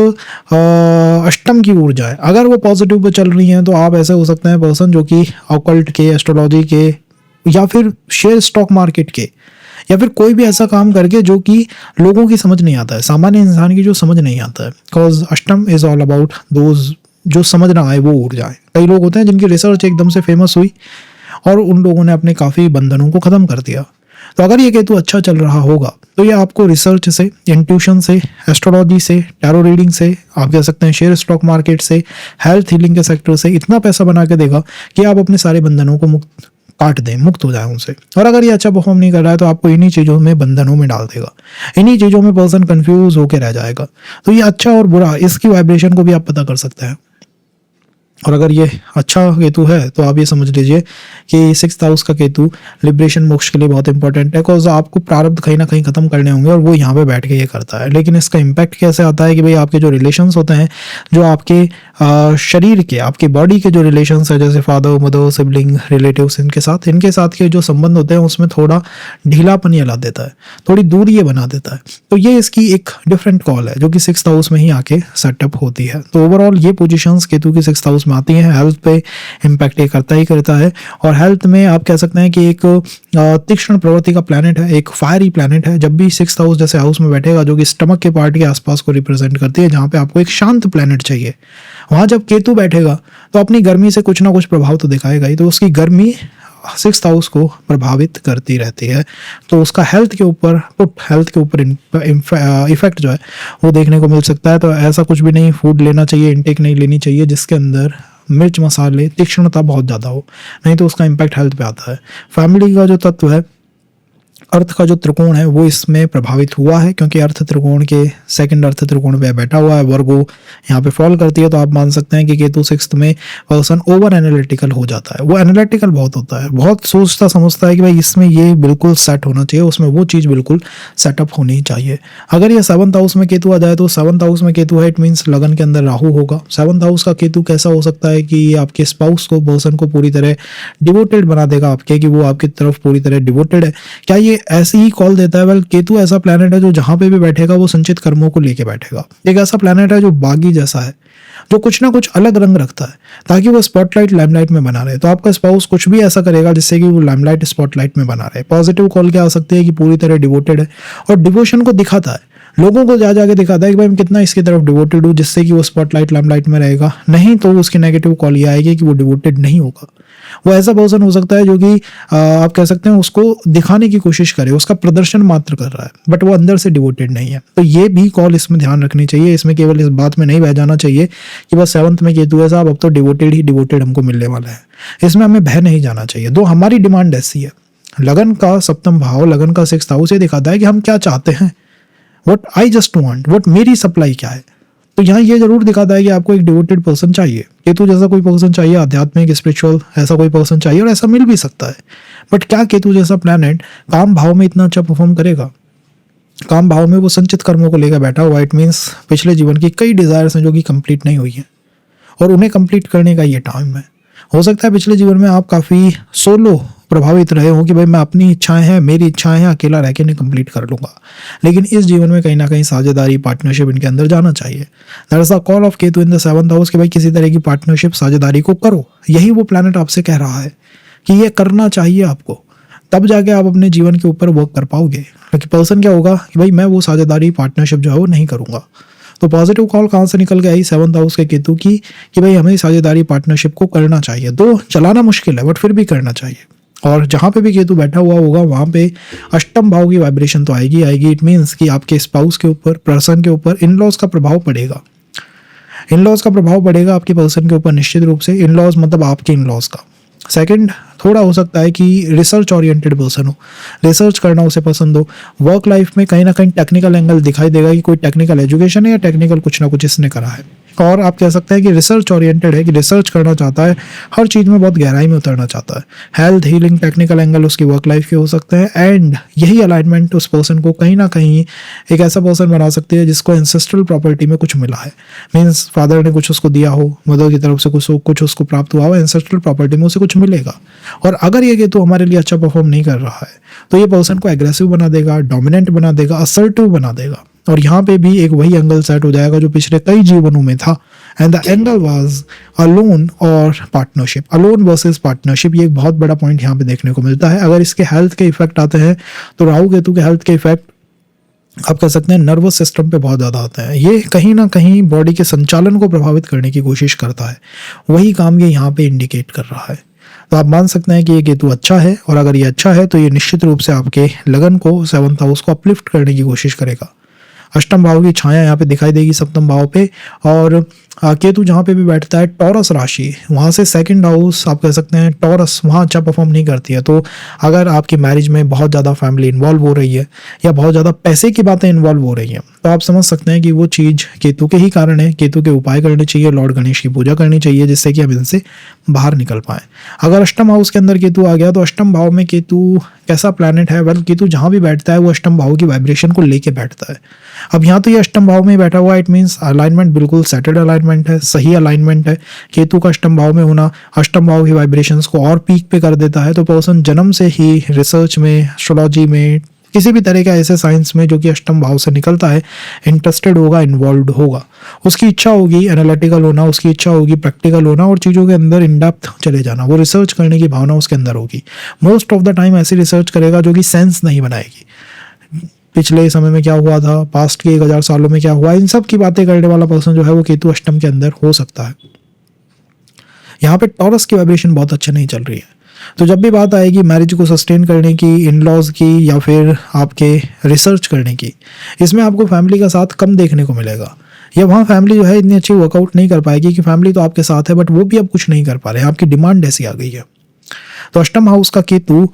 अष्टम की ऊर्जा है, अगर वो पॉजिटिव पे चल रही हैं तो आप ऐसे हो सकते हैं पर्सन जो कि ऑकल्ट के, एस्ट्रोलॉजी के, या फिर शेयर स्टॉक मार्केट के, या फिर कोई भी ऐसा काम करके जो कि लोगों की समझ नहीं आता है, सामान्य इंसान की जो समझ नहीं आता है। बिकॉज अष्टम इज ऑल अबाउट दोज जो समझ ना आए वो ऊर्जा है। कई लोग होते हैं जिनकी रिसर्च एकदम से फेमस हुई और उन लोगों ने अपने काफ़ी बंधनों को ख़त्म कर दिया। तो अगर ये केतु अच्छा चल रहा होगा तो ये आपको रिसर्च से, इंट्यूशन से, एस्ट्रोलॉजी से, टैरो रीडिंग से, आप कह सकते हैं शेयर स्टॉक मार्केट से, हेल्थ हीलिंग के सेक्टर से इतना पैसा बना के देगा कि आप अपने सारे बंधनों को काट दें, मुक्त हो जाए उनसे। और अगर ये अच्छा परफॉर्म नहीं कर रहा है तो आपको इन्हीं चीज़ों में, बंधनों में डाल देगा, इन्हीं चीज़ों में पर्सन कंफ्यूज होकर रह जाएगा। तो ये अच्छा और बुरा, इसकी वाइब्रेशन को भी आप पता कर सकते हैं। और अगर ये अच्छा केतु है तो आप ये समझ लीजिए कि 6th हाउस का केतु लिबरेशन, मोक्ष के लिए बहुत इंपॉर्टेंट है। बिकॉज आपको प्रारब्ध कहीं ना कहीं खत्म करने होंगे और वो यहाँ पे बैठ के ये करता है। लेकिन इसका इम्पैक्ट कैसे आता है कि भाई आपके जो रिलेशंस होते हैं, जो आपके शरीर के, आपके बॉडी के जो रिलेशंस है, जैसे फादर, मदर, सिबलिंग, रिलेटिव्स, इनके साथ के जो संबंध होते हैं उसमें थोड़ा ढीलापन ये ला देता है, थोड़ी दूरी ये बना देता है। तो ये इसकी एक डिफरेंट कॉल है जो कि 6th हाउस में ही आके सेटअप होती है। तो ओवरऑल ये पोजिशंस केतु की 6th हाउस में आती हैं, हेल्थ पे इम्पैक्ट ये करता ही करता है। और हेल्थ में आप कह सकते हैं कि एक तीक्ष्ण प्रवृत्ति का प्लैनेट है, एक फायरी प्लैनेट है। जब भी 6th हाउस जैसे हाउस में बैठेगा जो कि स्टमक के पार्ट के आसपास को रिप्रेजेंट करती है, जहाँ पे आपको एक शांत प्लैनेट चाहिए, वहाँ जब केतु बैठेगा तो अपनी गर्मी से कुछ ना कुछ प्रभाव तो दिखाएगा ही। तो उसकी गर्मी 6th हाउस को प्रभावित करती रहती है। तो उसका हेल्थ के ऊपर इफेक्ट जो है वो देखने को मिल सकता है। तो ऐसा कुछ भी नहीं, फूड लेना चाहिए, इनटेक नहीं लेनी चाहिए जिसके अंदर मिर्च, मसाले, तीक्ष्णता बहुत ज़्यादा हो, नहीं तो उसका इम्पैक्ट हेल्थ पे आता है। फैमिली का जो तत्व है, अर्थ का जो त्रिकोण है वो इसमें प्रभावित हुआ है, क्योंकि अर्थ त्रिकोण के सेकंड अर्थ त्रिकोण पे बैठा हुआ है, वर्गो यहाँ पे फॉल करती है। तो आप मान सकते हैं कि केतु 6th में पर्सन ओवर एनालिटिकल हो जाता है। वो एनालिटिकल बहुत होता है, बहुत सोचता समझता है कि भाई इसमें ये बिल्कुल सेट होना चाहिए, उसमें वो चीज़ बिल्कुल सेटअप होनी चाहिए। अगर ये 7th हाउस में केतु आ जाए तो 7th हाउस में केतु है, इट मीन्स लगन के अंदर राहु होगा। 7th हाउस का केतु कैसा हो सकता है कि आपके स्पाउस को, पर्सन को पूरी तरह डिवोटेड बना देगा आपके, कि वो आपकी तरफ पूरी तरह डिवोटेड है। क्या ये ऐसे ही कॉल देता है? वेल, केतु ऐसा प्लैनेट है जो जहां पे भी बैठेगा वो संचित कर्मों को लेके बैठेगा। एक ऐसा प्लैनेट है जो बागी जैसा है, जो कुछ ना कुछ अलग रंग रखता है ताकि वो स्पॉटलाइट, लाइमलाइट में बना रहे। तो आपका स्पाउस कुछ भी ऐसा करेगा जिससे कि वो लाइमलाइट, स्पॉटलाइट में बना रहे। पॉजिटिव कॉल क्या आ सकती है कि पूरी तरह डिवोटेड है और डिवोशन को दिखाता है, लोगों को जा जाके दिखाता है कि भाई मैं कितना इसकी तरफ डिवोटेड हूँ, जिससे कि वो स्पॉटलाइट, लाइमलाइट में रहेगा। नहीं तो उसकी नेगेटिव कॉल ये आएगी कि वो डिवोटेड नहीं होगा। वो ऐसा पर्सन हो सकता है जो कि आप कह सकते हैं उसको दिखाने की कोशिश करे, उसका प्रदर्शन मात्र कर रहा है, बट वो अंदर से डिवोटेड नहीं है। तो ये भी कॉल इसमें ध्यान रखनी चाहिए। इसमें केवल इस बात में नहीं बह जाना चाहिए कि बस 7th में केतु है साहब, अब तो डिवोटेड ही डिवोटेड हमको मिलने वाला है। इसमें हमें बह नहीं जाना चाहिए। दो हमारी डिमांड ऐसी है, लगन का 7th भाव, लगन का 6th हाउस ये दिखाता है कि हम क्या चाहते हैं, what I just want, what मेरी सप्लाई क्या है। तो यहाँ ये जरूर दिखाता है कि आपको एक डिवोटेड पर्सन चाहिए, केतु जैसा कोई पर्सन चाहिए, आध्यात्मिक, स्पिरिचुअल ऐसा कोई पर्सन चाहिए, और ऐसा मिल भी सकता है। बट क्या केतु जैसा प्लैनेट काम भाव में इतना अच्छा परफॉर्म करेगा? काम भाव में वो संचित कर्मों को लेकर बैठा हुआ, इट मीन्स पिछले जीवन की कई डिजायर्स हैं जो कि कंप्लीट नहीं हुई हैं और उन्हें कंप्लीट करने का ये टाइम है। हो सकता है पिछले जीवन में आप काफ़ी सोलो प्रभावित रहे हो कि भाई मैं अपनी इच्छाएं हैं, मेरी इच्छाएं हैं, अकेला रह के नहीं कंप्लीट कर लूंगा। लेकिन इस जीवन में कहीं ना कहीं साझेदारी, पार्टनरशिप इनके अंदर जाना चाहिए। That is the call of Ketu in the 7th house कि भाई किसी तरह की पार्टनरशिप, साझेदारी को करो। यही वो प्लैनेट आपसे कह रहा है कि ये करना चाहिए आपको, तब जाके आप अपने जीवन के ऊपर वर्क कर पाओगे। लेकिन पर्सन क्या होगा कि भाई मैं वो साझेदारी, पार्टनरशिप जो है वो नहीं करूंगा। तो पॉजिटिव कॉल कहाँ से निकल के आई 7th हाउस के केतु की कि भाई हमें साझेदारी, पार्टनरशिप को करना चाहिए। तो चलाना मुश्किल है बट फिर भी करना चाहिए। और जहाँ पे भी केतु बैठा हुआ होगा वहाँ पे अष्टम भाव की वाइब्रेशन तो आएगी आएगी। इट मीन्स कि आपके स्पाउस के ऊपर, पर्सन के ऊपर इन-लॉज का प्रभाव पड़ेगा। इन-लॉज का प्रभाव पड़ेगा आपके पर्सन के ऊपर निश्चित रूप से। इन-लॉज मतलब आपके इन-लॉज का। सेकंड, थोड़ा हो सकता है कि रिसर्च ओरिएंटेड पर्सन हो, रिसर्च करना उसे पसंद हो। वर्क लाइफ में कहीं ना कहीं टेक्निकल एंगल दिखाई देगा कि कोई टेक्निकल एजुकेशन है या टेक्निकल कुछ ना कुछ इसने करा है। और आप कह सकते हैं कि रिसर्च ओरिएंटेड है, कि रिसर्च करना चाहता है, हर चीज़ में बहुत गहराई में उतरना चाहता है। हेल्थ, हीलिंग, टेक्निकल एंगल उसकी वर्क लाइफ के हो सकते हैं, एंड यही अलाइनमेंट उस पर्सन को कहीं ना कहीं एक ऐसा पर्सन बना सकती है जिसको एंसेस्ट्रल प्रॉपर्टी में कुछ मिला है। मीन्स फादर ने कुछ उसको दिया हो, मदर की तरफ से कुछ उसको प्राप्त हुआ हो, एंसेस्ट्रल प्रॉपर्टी में उसे कुछ मिलेगा। और अगर ये केतु हमारे लिए अच्छा परफॉर्म नहीं कर रहा है तो ये पर्सन को एग्रेसिव बना देगा, डोमिनेंट बना देगा, असर्टिव बना देगा। और यहाँ पे भी एक वही एंगल सेट हो जाएगा जो पिछले कई जीवनों में था, and the angle was alone और पार्टनरशिप। अलोन वर्सेस पार्टनरशिप, ये एक बहुत बड़ा पॉइंट यहाँ पे देखने को मिलता है। अगर इसके हेल्थ के इफेक्ट आते हैं तो राहु केतु के हेल्थ के इफेक्ट आप कह सकते हैं नर्वस सिस्टम पे बहुत ज़्यादा आता है। ये कहीं ना कहीं बॉडी के संचालन को प्रभावित करने की कोशिश करता है, वही काम ये यहाँ पे इंडिकेट कर रहा है। तो आप मान सकते हैं कि ये केतु अच्छा है, और अगर ये अच्छा है तो ये निश्चित रूप से आपके लगन को, 7th हाउस को अपलिफ्ट करने की कोशिश करेगा। अष्टम भाव की छाया यहाँ पे दिखाई देगी सप्तम भाव पे, और केतु जहाँ पे भी बैठता है टॉरस राशि, वहाँ से 2nd हाउस आप कह सकते हैं टॉरस, वहाँ अच्छा परफॉर्म नहीं करती है। तो अगर आपकी मैरिज में बहुत ज़्यादा फैमिली इन्वॉल्व हो रही है या बहुत ज़्यादा पैसे की बातें इन्वॉल्व हो रही हैं, तो आप समझ सकते हैं कि वो चीज़ केतु के ही कारण है। केतु के उपाय करने चाहिए, लॉर्ड गणेश की पूजा करनी चाहिए, जिससे कि हम इनसे बाहर निकल पाएँ। अगर अष्टम हाउस के अंदर केतु आ गया तो अष्टम भाव में केतु कैसा प्लैनेट है? वेल, केतु जहाँ भी बैठता है वो अष्टम भाव की वाइब्रेशन को लेके बैठता है। अब यहाँ तो ये अष्टम भाव में ही बैठा हुआ है, इट मीन्स अलाइनमेंट बिल्कुल सेटल्ड अलाइनमेंट है, सही अलाइनमेंट है। केतु का अष्टम भाव में होना अष्टम भाव की वाइब्रेशंस को और पीक पे कर देता है। तो पर्सन जन्म से ही रिसर्च में, एस्ट्रोलॉजी में, किसी भी तरह का ऐसे साइंस में जो कि अष्टम भाव से निकलता है, इंटरेस्टेड होगा, इन्वॉल्व होगा। उसकी इच्छा होगी एनालिटिकल होना, उसकी इच्छा होगी प्रैक्टिकल होना और चीज़ों के अंदर इन डेप्थ चले जाना। वो रिसर्च करने की भावना उसके अंदर होगी। मोस्ट ऑफ द टाइम ऐसी रिसर्च करेगा जो कि सेंस नहीं बनाएगी। पिछले समय में क्या हुआ था, पास्ट के 1000 सालों में क्या हुआ, इन सब की बातें करने वाला पर्सन जो है वो केतु अष्टम के अंदर हो सकता है। यहाँ पे टॉरस की वाइब्रेशन बहुत अच्छी नहीं चल रही है। तो जब भी बात आएगी मैरिज को सस्टेन करने की, इन लॉज की, या फिर आपके रिसर्च करने की, इसमें आपको फैमिली का साथ कम देखने को मिलेगा, या वहाँ फैमिली जो है इतनी अच्छी वर्कआउट नहीं कर पाएगी कि फैमिली तो आपके साथ है बट वो भी अब कुछ नहीं कर पा रहे हैं, आपकी डिमांड ऐसी आ गई है। तो अष्टम हाउस का केतु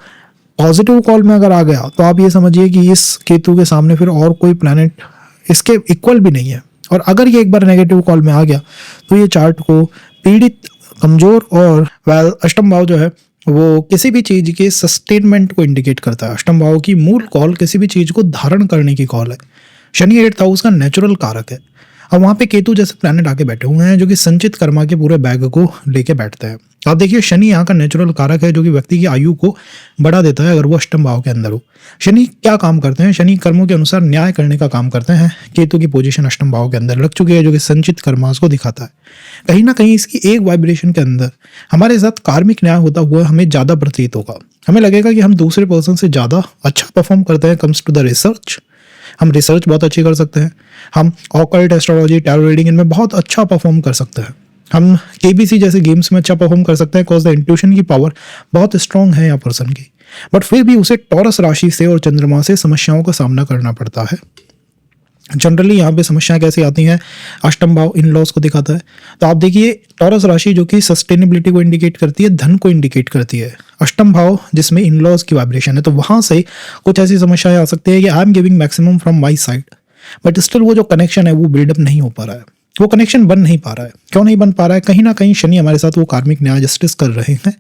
पॉजिटिव कॉल में अगर आ गया तो आप ये समझिए कि इस केतु के सामने फिर और कोई प्लैनेट इसके इक्वल भी नहीं है। और अगर ये एक बार नेगेटिव कॉल में आ गया तो ये चार्ट को पीड़ित, कमजोर और वेल, अष्टम भाव जो है वो किसी भी चीज के सस्टेनमेंट को इंडिकेट करता है। अष्टम भाव की मूल कॉल किसी भी चीज को धारण करने की कॉल है। शनि 8th हाउस का नेचुरल कारक है। अब वहाँ पे केतु जैसे प्लैनेट आके बैठे हुए हैं जो कि संचित कर्मा के पूरे बैग को लेके बैठते हैं। आप देखिए शनि यहाँ का नेचुरल कारक है जो कि व्यक्ति की आयु को बढ़ा देता है अगर वो अष्टम भाव के अंदर हो। शनि क्या काम करते हैं? शनि कर्मों के अनुसार न्याय करने का काम करते हैं। केतु की पोजीशन अष्टम भाव के अंदर लग चुकी है जो कि संचित कर्मास को दिखाता है। कहीं ना कहीं इसकी एक वाइब्रेशन के अंदर हमारे साथ कार्मिक न्याय होता हुआ हमें ज़्यादा प्रतीत होगा। हमें लगेगा कि हम दूसरे पर्सन से ज़्यादा अच्छा परफॉर्म करते हैं कम्स टू द रिसर्च। हम रिसर्च बहुत अच्छी कर सकते हैं, हम ऑकल्ट, एस्ट्रोलॉजी, टैरो रीडिंग इनमें बहुत अच्छा परफॉर्म कर सकते हैं, हम केबीसी जैसे गेम्स में अच्छा परफॉर्म कर सकते हैं बिकॉज द इंट्यूशन की पावर बहुत स्ट्रांग है यहाँ पर्सन की। बट फिर भी उसे टॉरस राशि से और चंद्रमा से समस्याओं का सामना करना पड़ता है। जनरली यहाँ पे समस्याएं कैसी आती हैं? अष्टम भाव इन लॉज को दिखाता है। तो आप देखिए टॉरस राशि जो कि सस्टेनेबिलिटी को इंडिकेट करती है, धन को इंडिकेट करती है। अष्टम भाव जिसमें इन लॉज की वाइब्रेशन है, तो वहां से कुछ ऐसी समस्याएं आ सकती है कि I am giving maximum from my side but still वो जो कनेक्शन है वो बिल्डअप नहीं हो पा रहा है, वो कनेक्शन बन नहीं पा रहा है। क्यों नहीं बन पा रहा है? कहीं ना कहीं शनि हमारे साथ वो कार्मिक न्याय जस्टिस कर रहे हैं।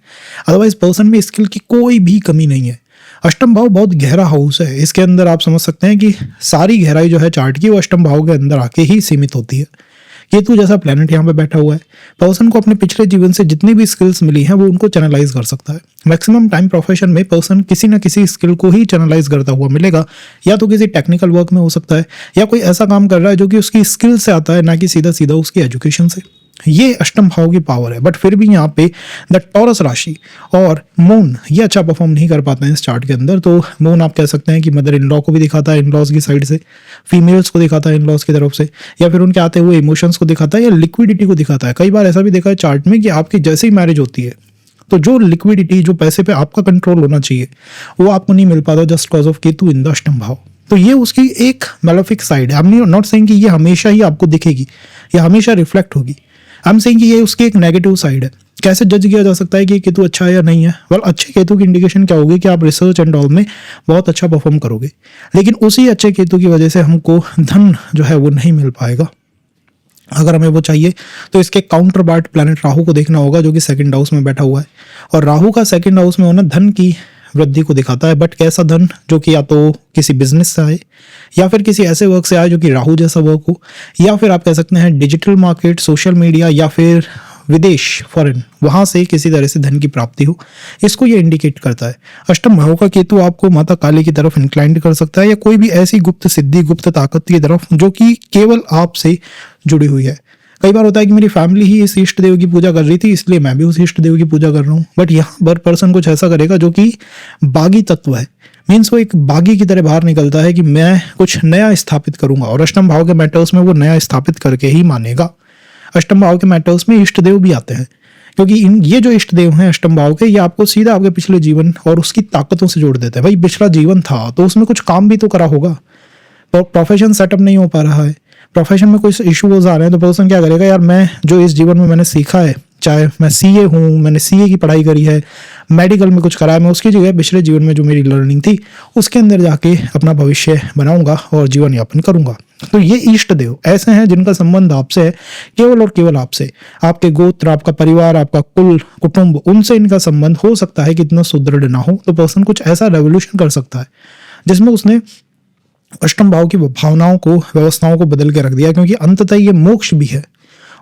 अदरवाइज पर्सन में स्किल की कोई भी कमी नहीं है। अष्टम भाव बहुत गहरा हाउस है, इसके अंदर आप समझ सकते हैं कि सारी गहराई जो है चार्ट की वो अष्टम भाव के अंदर आके ही सीमित होती है। केतु जैसा प्लेनेट यहाँ पे बैठा हुआ है, पर्सन को अपने पिछले जीवन से जितनी भी स्किल्स मिली हैं वो उनको चैनलाइज कर सकता है। मैक्सिमम टाइम प्रोफेशन में पर्सन किसी न किसी स्किल को ही चैनलाइज करता हुआ मिलेगा, या तो किसी टेक्निकल वर्क में हो सकता है या कोई ऐसा काम कर रहा है जो कि उसकी स्किल से आता है, ना कि सीधा सीधा उसकी एजुकेशन से। ये अष्टम भाव की पावर है। बट फिर भी यहाँ पे द टॉरस राशि और मून ये अच्छा परफॉर्म नहीं कर पाते हैं इस चार्ट के अंदर। तो मून आप कह सकते हैं कि मदर इन लॉ को भी दिखाता है, इन लॉज की साइड से, फीमेल्स को दिखाता है इन लॉज की तरफ से, या फिर उनके आते हुए इमोशंस को दिखाता है या लिक्विडिटी को दिखाता है। कई बार ऐसा भी देखा है चार्ट में कि आपकी जैसे ही मैरिज होती है तो जो लिक्विडिटी, जो पैसे पे आपका कंट्रोल होना चाहिए वो आपको नहीं मिल पाता just cause of Ketu in the अष्टम भाव। तो ये उसकी एक मेलेफिक साइड है। आई एम नॉट सेइंग कि ये हमेशा ही आपको दिखेगी या हमेशा रिफ्लेक्ट होगी, आई एम सेइंग कि ये उसकी एक नेगेटिव साइड है। कैसे जज किया जा सकता है कि केतु अच्छा है या नहीं है? वेल, अच्छे केतु की इंडिकेशन क्या होगी कि आप रिसर्च एंड ऑल में बहुत अच्छा परफॉर्म करोगे, लेकिन उसी अच्छे केतु की वजह से हमको धन जो है वो नहीं मिल पाएगा। अगर हमें वो चाहिए तो इसके काउंटर पार्ट प्लैनेट राहु को देखना होगा, जो कि सेकंड हाउस में बैठा हुआ है। और राहु का सेकंड हाउस में होना धन की वृद्धि को दिखाता है, बट कैसा धन, जो कि या तो किसी बिजनेस से आए या फिर किसी ऐसे वर्क से आए जो कि राहु जैसा वर्क हो, या फिर आप कह सकते हैं डिजिटल मार्केट, सोशल मीडिया, या फिर विदेश, फॉरेन, वहां से किसी तरह से धन की प्राप्ति हो, इसको ये इंडिकेट करता है। अष्टम भाव का केतु आपको माता काली की तरफ इंक्लाइंड कर सकता है, या कोई भी ऐसी गुप्त सिद्धि, गुप्त ताकत की तरफ जो कि केवल आपसे जुड़ी हुई है। कई बार होता है कि मेरी फैमिली ही इस इष्ट देव की पूजा कर रही थी, इसलिए मैं भी उस इष्ट देव की पूजा कर रहा हूँ, बट यहाँ पर पर्सन कुछ ऐसा करेगा जो कि बागी तत्व है। मीन्स वो एक बागी की तरह बाहर निकलता है कि मैं कुछ नया स्थापित करूंगा, और अष्टम भाव के मैटर्स में वो नया स्थापित करके ही मानेगा। अष्टम भाव के मैटर्स में इष्ट देव भी आते हैं, क्योंकि ये जो इष्ट देव हैं अष्टम भाव के, ये आपको सीधा आपके पिछले जीवन और उसकी ताकतों से जोड़ देते हैं। भाई पिछला जीवन था तो उसमें कुछ काम भी तो करा होगा, प्रोफेशन सेटअप नहीं हो पा रहा है, प्रोफेशन में कोई इश्यूज आ रहे हैं, तो पर्सन क्या करेगा, यार मैं जो इस जीवन में मैंने सीखा है, चाहे मैं सीए हूँ, मैंने सीए की पढ़ाई करी है, मेडिकल में कुछ करा है, मैं उसकी जगह पिछले जीवन में जो मेरी लर्निंग थी उसके अंदर जाके अपना भविष्य बनाऊंगा और जीवन यापन करूंगा। तो ये इष्ट देव ऐसे हैं जिनका संबंध आपसे है, केवल और केवल आपसे। आपके गोत्र, आपका परिवार, आपका कुल, कुटुंब, उनसे इनका संबंध हो सकता है कि इतना सुदृढ़ ना हो, तो पर्सन कुछ ऐसा रेवोल्यूशन कर सकता है जिसमें उसने अष्टम भाव की भावनाओं को, व्यवस्थाओं को बदल के रख दिया, क्योंकि अंततः ये मोक्ष भी है।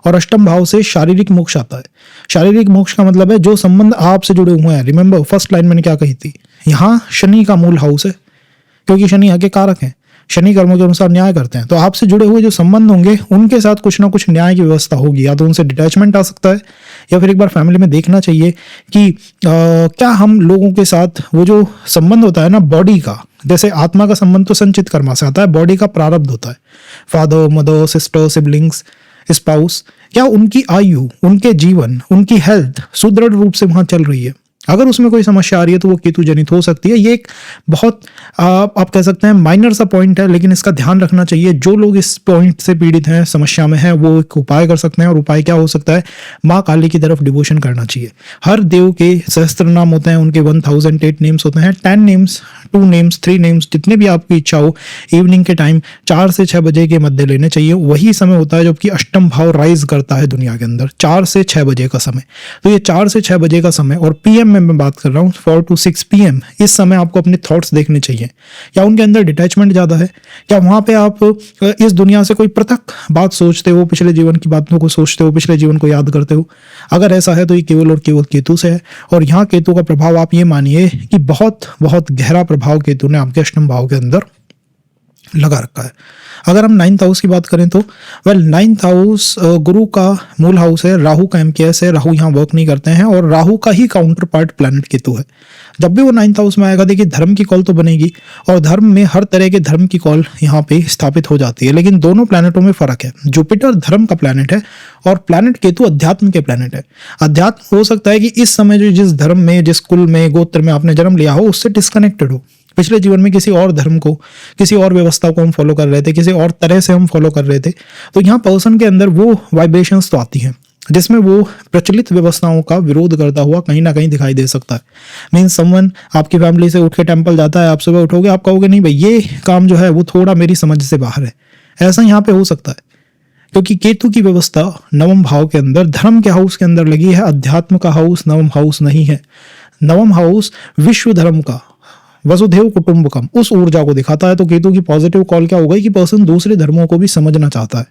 और अष्टम भाव से शारीरिक मोक्ष आता है। शारीरिक मोक्ष का मतलब है जो संबंध आपसे जुड़े हुए हैं। रिमेंबर फर्स्ट लाइन मैंने क्या कही थी, यहाँ शनि का मूल हाउस है, क्योंकि शनि यहाँ के कारक हैं, शनि कर्मों के अनुसार न्याय करते हैं। तो आपसे जुड़े हुए जो संबंध होंगे उनके साथ कुछ ना कुछ न्याय की व्यवस्था होगी, या तो उनसे डिटैचमेंट आ सकता है, या फिर एक बार फैमिली में देखना चाहिए कि क्या हम लोगों के साथ वो जो संबंध होता है ना बॉडी का, जैसे आत्मा का संबंध तो संचित कर्मा से आता है, बॉडी का प्रारब्ध होता है, father, mother, sister, siblings, spouse, क्या उनकी आयु, उनके जीवन, उनकी हेल्थ सुदृढ़ रूप से वहां चल रही है। अगर उसमें कोई समस्या आ रही है तो वो केतु जनित हो सकती है। ये एक बहुत आप कह सकते हैं माइनर सा पॉइंट है, लेकिन इसका ध्यान रखना चाहिए। जो लोग इस पॉइंट से पीड़ित हैं, समस्या में हैं, वो एक उपाय कर सकते हैं। और उपाय क्या हो सकता है, माँ काली की तरफ डिवोशन करना चाहिए। हर देव के सहस्त्र नाम होते हैं, उनके 1008 नेम्स होते हैं, 10 नेम्स, 2 नेम्स, 3 नेम्स, जितने भी आपकी इच्छा हो, इवनिंग के टाइम 4 से 6 बजे के मध्य लेने चाहिए। वही समय होता है जबकि अष्टम भाव राइज करता है दुनिया के अंदर, 4 से 6 बजे का समय। तो ये 4 से 6 बजे का समय, और पीएम में मैं बात कर रहा हूँ 4 to 6 PM, इस समय आपको अपने थॉट्स देखने चाहिए। क्या उनके अंदर डिटैचमेंट ज़्यादा है? क्या वहाँ पे आप इस दुनिया से कोई पृथक बात सोचते हो, पिछले जीवन की बातों को सोचते हो, पिछले जीवन को याद करते हो? अगर ऐसा है तो ये केवल और केवल केतु से है। और यहाँ केतु का प्रभाव आप ये मानिए कि बहुत बहुत गहरा प्रभाव केतु ने आपके अष्टम भाव के अंदर लगा रखा है। अगर हम 9th हाउस की बात करें तो 9th हाउस गुरु का मूल हाउस है, राहु का MKS है। राहु यहाँ वर्क नहीं करते हैं, और राहु का ही काउंटर पार्ट प्लैनेट केतु है। जब भी वो 9th हाउस में आएगा, देखिए धर्म की कॉल तो बनेगी, और धर्म में हर तरह के धर्म की कॉल यहाँ पे स्थापित हो जाती है। लेकिन दोनों प्लैनेटों में फर्क है। जुपिटर धर्म का प्लैनेट है और प्लैनेट केतु अध्यात्म के प्लैनेट है। अध्यात्म हो सकता है कि इस समय जो जिस धर्म में, जिस कुल में, गोत्र में आपने जन्म लिया हो, उससे डिस्कनेक्टेड हो। पिछले जीवन में किसी और धर्म को, किसी और व्यवस्था को हम फॉलो कर रहे थे, किसी और तरह से हम फॉलो कर रहे थे। तो यहाँ पर्सन के अंदर वो वाइब्रेशंस तो आती हैं जिसमें वो प्रचलित व्यवस्थाओं का विरोध करता हुआ कहीं ना कहीं दिखाई दे सकता है। मीन्स समवन आपकी फैमिली से उठ के टेंपल जाता है, आप सुबह उठोगे, आप कहोगे नहीं भाई ये काम जो है वो थोड़ा मेरी समझ से बाहर है। ऐसा यहाँ पे हो सकता है, क्योंकि केतु की व्यवस्था 9वें भाव के अंदर, धर्म के हाउस के अंदर लगी है। अध्यात्म का हाउस 9वां हाउस नहीं है। 9वां हाउस विश्व धर्म का, वसुधैव कुटुंबकम, उस ऊर्जा को दिखाता है। तो केतु की पॉजिटिव कॉल क्या हो गई कि पर्सन दूसरे धर्मों को भी समझना चाहता है,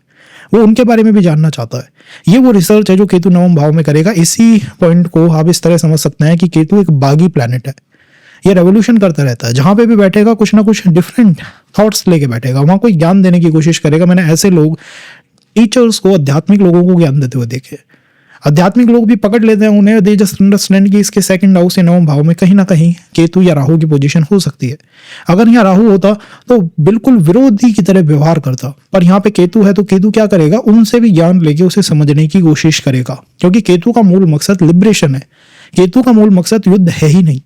वो उनके बारे में भी जानना चाहता है। ये वो रिसर्च है जो केतु 9वें भाव में करेगा। इसी पॉइंट को आप इस तरह समझ सकते हैं कि केतु एक बागी प्लैनेट है। ये रेवोल्यूशन करता रहता है, जहां पे भी बैठेगा कुछ ना कुछ डिफरेंट थॉट्स लेके बैठेगा, वहां कोई ज्ञान देने की कोशिश करेगा। मैंने ऐसे लोग, टीचर्स को, आध्यात्मिक लोगों को ज्ञान देते हुए देखे। आध्यात्मिक लोग भी पकड़ लेते हैं उन्हें, दे जस्ट अंडरस्टैंड कि इसके 2nd हाउस से 9वें भाव में कहीं ना कहीं केतु या राहु की पोजीशन हो सकती है। अगर यहाँ राहु होता तो बिल्कुल विरोधी की तरह व्यवहार करता, पर यहाँ पे केतु है तो केतु क्या करेगा, उनसे भी ज्ञान लेके उसे समझने की कोशिश करेगा। क्योंकि केतु का मूल मकसद लिबरेशन है। केतु का मूल मकसद युद्ध है ही नहीं।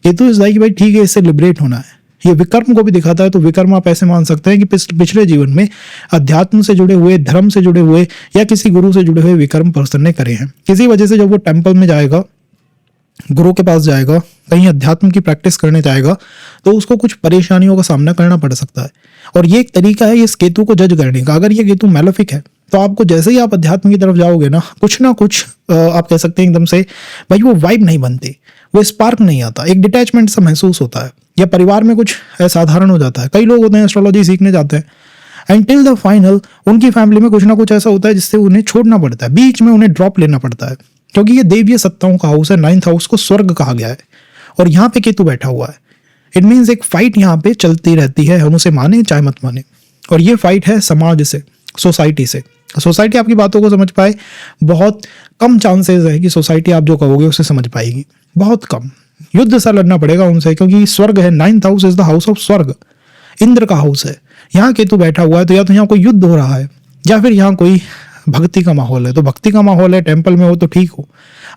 केतु इस कि भाई ठीक है, इससे लिबरेट होना है। ये विकर्म को भी दिखाता है। तो विकर्म आप ऐसे मान सकते हैं कि पिछले जीवन में अध्यात्म से जुड़े हुए, धर्म से जुड़े हुए, या किसी गुरु से जुड़े हुए विकर्म पर्सन ने करे हैं। किसी वजह से जब वो टेम्पल में जाएगा, गुरु के पास जाएगा, कहीं अध्यात्म की प्रैक्टिस करने जाएगा, तो उसको कुछ परेशानियों का सामना करना पड़ सकता है। और ये एक तरीका है इस केतु को जज करने का। अगर ये केतु मैलेफिक है तो आपको जैसे ही आप अध्यात्म की तरफ जाओगे ना कुछ आप कह सकते हैं एकदम से भाई वो वाइब नहीं बनती, वो स्पार्क नहीं आता, एक डिटैचमेंट सा महसूस होता है, या परिवार में कुछ असाधारण हो जाता है। कई लोग होते हैं एस्ट्रोलॉजी सीखने जाते हैं एंड टिल द फाइनल उनकी फैमिली में कुछ ना कुछ ऐसा होता है जिससे उन्हें छोड़ना पड़ता है, बीच में उन्हें ड्रॉप लेना पड़ता है, क्योंकि ये देवीय सत्ताओं का हाउस है, 9th हाउस को स्वर्ग कहा गया है और यहाँ पे केतु बैठा हुआ है। इट मीन्स एक फाइट यहाँ पे चलती रहती है, हम उसे माने चाहे मत माने, और ये फाइट है समाज से, सोसाइटी से। सोसाइटी आपकी बातों को समझ पाए, बहुत कम चांसेस है कि सोसाइटी आप जो कहोगे उसे समझ पाएगी, बहुत कम। युद्ध सा लड़ना पड़ेगा उनसे, क्योंकि स्वर्ग है, 9th house is the house of स्वर्ग, इंद्र का हाउस है। यहाँ केतु बैठा हुआ है तो या तो यहाँ कोई युद्ध हो रहा है या फिर यहाँ कोई भक्ति का माहौल है। तो भक्ति का माहौल है, टेम्पल में हो तो ठीक हो,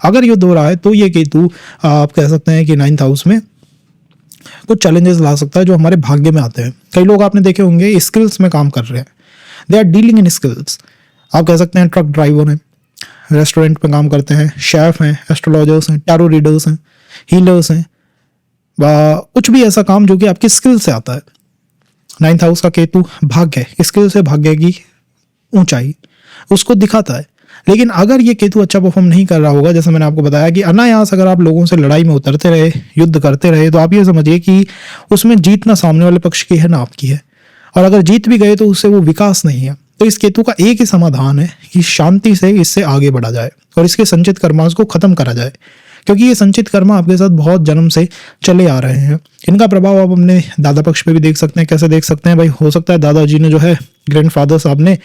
अगर युद्ध हो रहा है तो ये केतु आप कह सकते हैं कि 9th हाउस में कुछ चैलेंजेस ला सकता है जो हमारे भाग्य में आते हैं। कई लोग आपने देखे होंगे स्किल्स में काम कर रहे हैं, they are dealing in skills. आप कह सकते हैं ट्रक ड्राइवर हैं, रेस्टोरेंट में काम करते हैं, शेफ हैं, एस्ट्रोलॉजर्स हैं, टैरो रीडर्स हैं, हीलर्स हैं, कुछ भी ऐसा काम जो कि आपकी स्किल से आता है। 9th हाउस का केतु भाग्य है, स्किल से भाग्य की ऊंचाई उसको दिखाता है। लेकिन अगर ये केतु अच्छा परफॉर्म नहीं कर रहा होगा, जैसे मैंने आपको बताया कि अनायास अगर आप लोगों से लड़ाई में उतरते रहे, युद्ध करते रहे, तो आप ये समझिए कि उसमें जीत ना सामने वाले पक्ष की है ना आपकी है, और अगर जीत भी गए तो उससे वो विकास नहीं है। तो इस केतु का एक ही समाधान है कि शांति से इससे आगे बढ़ा जाए और इसके संचित कर्मांश को खत्म करा जाए, क्योंकि ये संचित कर्म आपके साथ बहुत जन्म से चले आ रहे हैं। इनका प्रभाव आप अपने दादा पक्ष पे भी देख सकते हैं। कैसे देख सकते हैं भाई, हो सकता है दादाजी ने जो है ग्रैंडफादर साहब ने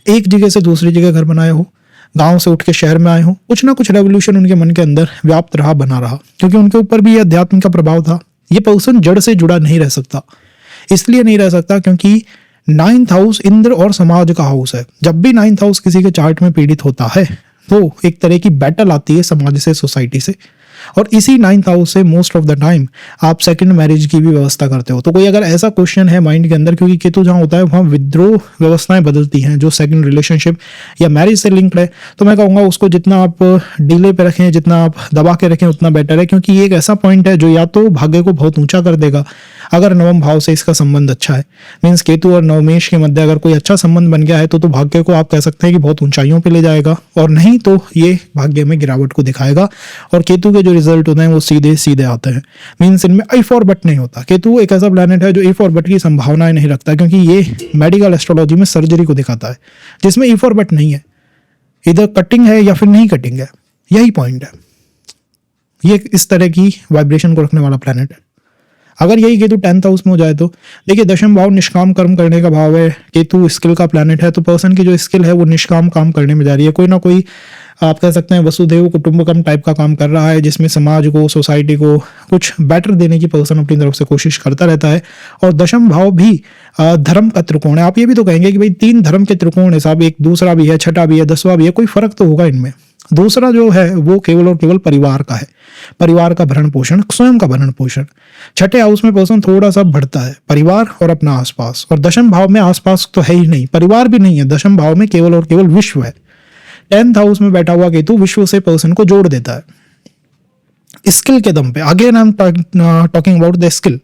एक जगह से दूसरी जगह घर बनाया हो, गांव से उठ के शहर में आए हो, कुछ ना कुछ रेवोल्यूशन उनके मन के अंदर व्याप्त रहा, बना रहा, क्योंकि उनके ऊपर भी ये अध्यात्म का प्रभाव था। ये पर्सन जड़ से जुड़ा नहीं रह सकता, इसलिए नहीं रह सकता क्योंकि 9th हाउस इंद्र और समाज का हाउस है। जब भी 9th हाउस किसी के चार्ट में पीड़ित होता है तो एक तरह की बैटल आती है समाज से, सोसाइटी से, और इसी 9th हाउस से मोस्ट ऑफ द टाइम आप सेकंड मैरिज की भी व्यवस्था करते हो। तो कोई अगर ऐसा क्वेश्चन है माइंड के अंदर, क्योंकि केतु जहाँ होता है वहाँ विद्रोह व्यवस्थाएं बदलती हैं जो सेकंड रिलेशनशिप या मैरिज से लिंक्ड है, तो मैं कहूँगा उसको जितना आप डिले पे रखें, जितना आप दबा के रखें उतना बेटर है, क्योंकि ये एक ऐसा पॉइंट है जो या तो भाग्य को बहुत ऊंचा कर देगा अगर नवम भाव से इसका संबंध अच्छा है। मीन्स केतु और नवमेश के मध्य अगर कोई अच्छा संबंध बन गया है तो भाग्य को आप कह सकते हैं कि बहुत ऊंचाइयों पे ले जाएगा, और नहीं तो ये भाग्य में गिरावट को दिखाएगा। और केतु के जो रिजल्ट होते हैं वो सीधे सीधे आते हैं। मीन्स इनमें इफ और बट नहीं होता। केतु एक ऐसा प्लैनेट है जो इफ और बट की संभावनाएं नहीं रखता, क्योंकि ये मेडिकल एस्ट्रोलॉजी में सर्जरी को दिखाता है जिसमें इफ और बट नहीं है, इधर कटिंग है या फिर नहीं कटिंग है, यही पॉइंट है। ये इस तरह की वाइब्रेशन को रखने वाला प्लैनेट है। अगर यही केतु 10th हाउस में हो जाए तो देखिए, दशम भाव निष्काम कर्म करने का भाव है, केतु स्किल का प्लैनेट है, तो पर्सन की जो स्किल है वो निष्काम काम करने में जा रही है। कोई ना कोई आप कह सकते हैं वसुधैव कुटुंबकम टाइप का काम कर रहा है, जिसमें समाज को, सोसाइटी को कुछ बेटर देने की पर्सन अपनी तरफ से कोशिश करता रहता है। और दशम भाव भी धर्म का त्रिकोण है। आप ये भी तो कहेंगे कि भाई 3 धर्म के त्रिकोण है साहब, एक दूसरा भी है, छठा भी है, 10वां भी है, कोई फर्क तो होगा इनमें। दूसरा जो है वो केवल और केवल परिवार का है, परिवार का भरण पोषण, स्वयं का भरण पोषण। छठे हाउस में पर्सन थोड़ा सा बढ़ता है, परिवार और अपना आसपास, और दशम भाव में आसपास तो है ही नहीं, परिवार भी नहीं है, दशम भाव में केवल और केवल विश्व है। 10th हाउस में बैठा हुआ केतु विश्व से पर्सन को जोड़ देता है स्किल के दम पे। Again I am talking about the skill,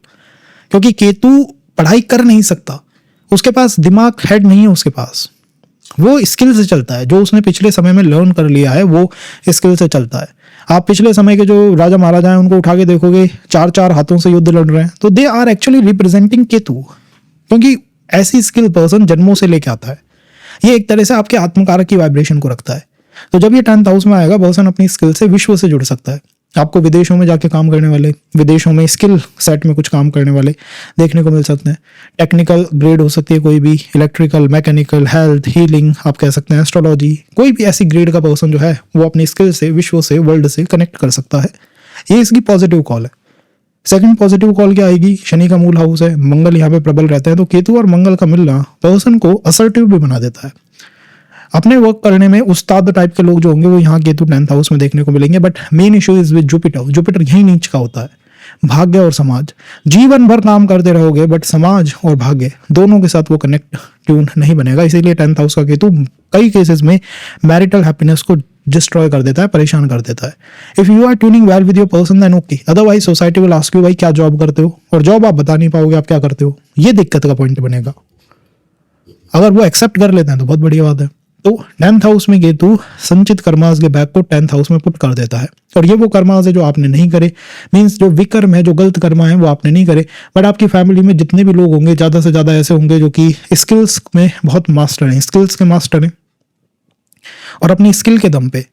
क्योंकि केतु पढ़ाई कर नहीं सकता, उसके पास दिमाग, हेड नहीं है उसके पास, वो स्किल से चलता है। जो उसने पिछले समय में लर्न कर लिया है वो स्किल से चलता है। आप पिछले समय के जो राजा महाराजा हैं उनको उठा के देखोगे, 4-4 हाथों से युद्ध लड़ रहे हैं, तो they are actually representing Ketu, क्योंकि ऐसी स्किल पर्सन जन्मों से लेके आता है। ये एक तरह से आपके आत्मकारक की वाइब्रेशन को रखता है। तो जब ये 10th हाउस में आएगा, पर्सन अपनी स्किल से विश्व से जुड़ सकता है। आपको विदेशों में जाके काम करने वाले, विदेशों में स्किल सेट में कुछ काम करने वाले देखने को मिल सकते हैं। टेक्निकल ग्रेड हो सकती है कोई भी, इलेक्ट्रिकल, मैकेनिकल, हेल्थ, हीलिंग, आप कह सकते हैं एस्ट्रोलॉजी, कोई भी ऐसी ग्रेड का पर्सन जो है वो अपनी स्किल से विश्व से, वर्ल्ड से कनेक्ट कर सकता है। ये इसकी पॉजिटिव कॉल है। सेकंड पॉजिटिव कॉल क्या आएगी, शनि का मूल हाउस है, मंगल यहाँ पे प्रबल रहता है, तो केतु और मंगल का मिलना पर्सन को असर्टिव भी बना देता है। अपने वर्क करने में उस्ताद टाइप के लोग जो होंगे वो यहाँ केतु 10th हाउस में देखने को मिलेंगे। But main issue is with Jupiter. Jupiter यही नीच का होता है, भाग्य और समाज। जीवन भर काम करते रहोगे बट समाज और भाग्य दोनों के साथ वो कनेक्ट ट्यून नहीं बनेगा। इसीलिए 10th हाउस का केतु कई केसेस में मैरिटल हैप्पीनेस को डिस्ट्रॉय कर देता है, परेशान कर देता है। If you are tuning well with your person then okay, otherwise society will ask you भाई क्या जॉब करते हो, और जॉब आप बता नहीं पाओगे आप क्या करते हो, ये दिक्कत का पॉइंट बनेगा। अगर वो एक्सेप्ट कर लेते हैं तो बहुत बढ़िया बात है, तो 10th हाउस में केतु संचित कर्मास के बैग को 10th हाउस में पुट कर देता है, और ये वो कर्मास है जो आपने नहीं करे, मींस जो विकर्म है, जो गलत कर्मा है वो आपने नहीं करे, बट आपकी फैमिली में जितने भी लोग होंगे ज़्यादा से ज़्यादा ऐसे होंगे जो कि स्किल्स में बहुत मास्टर हैं, स्किल्स के मास्टर हैं, और अपनी स्किल के दम पे,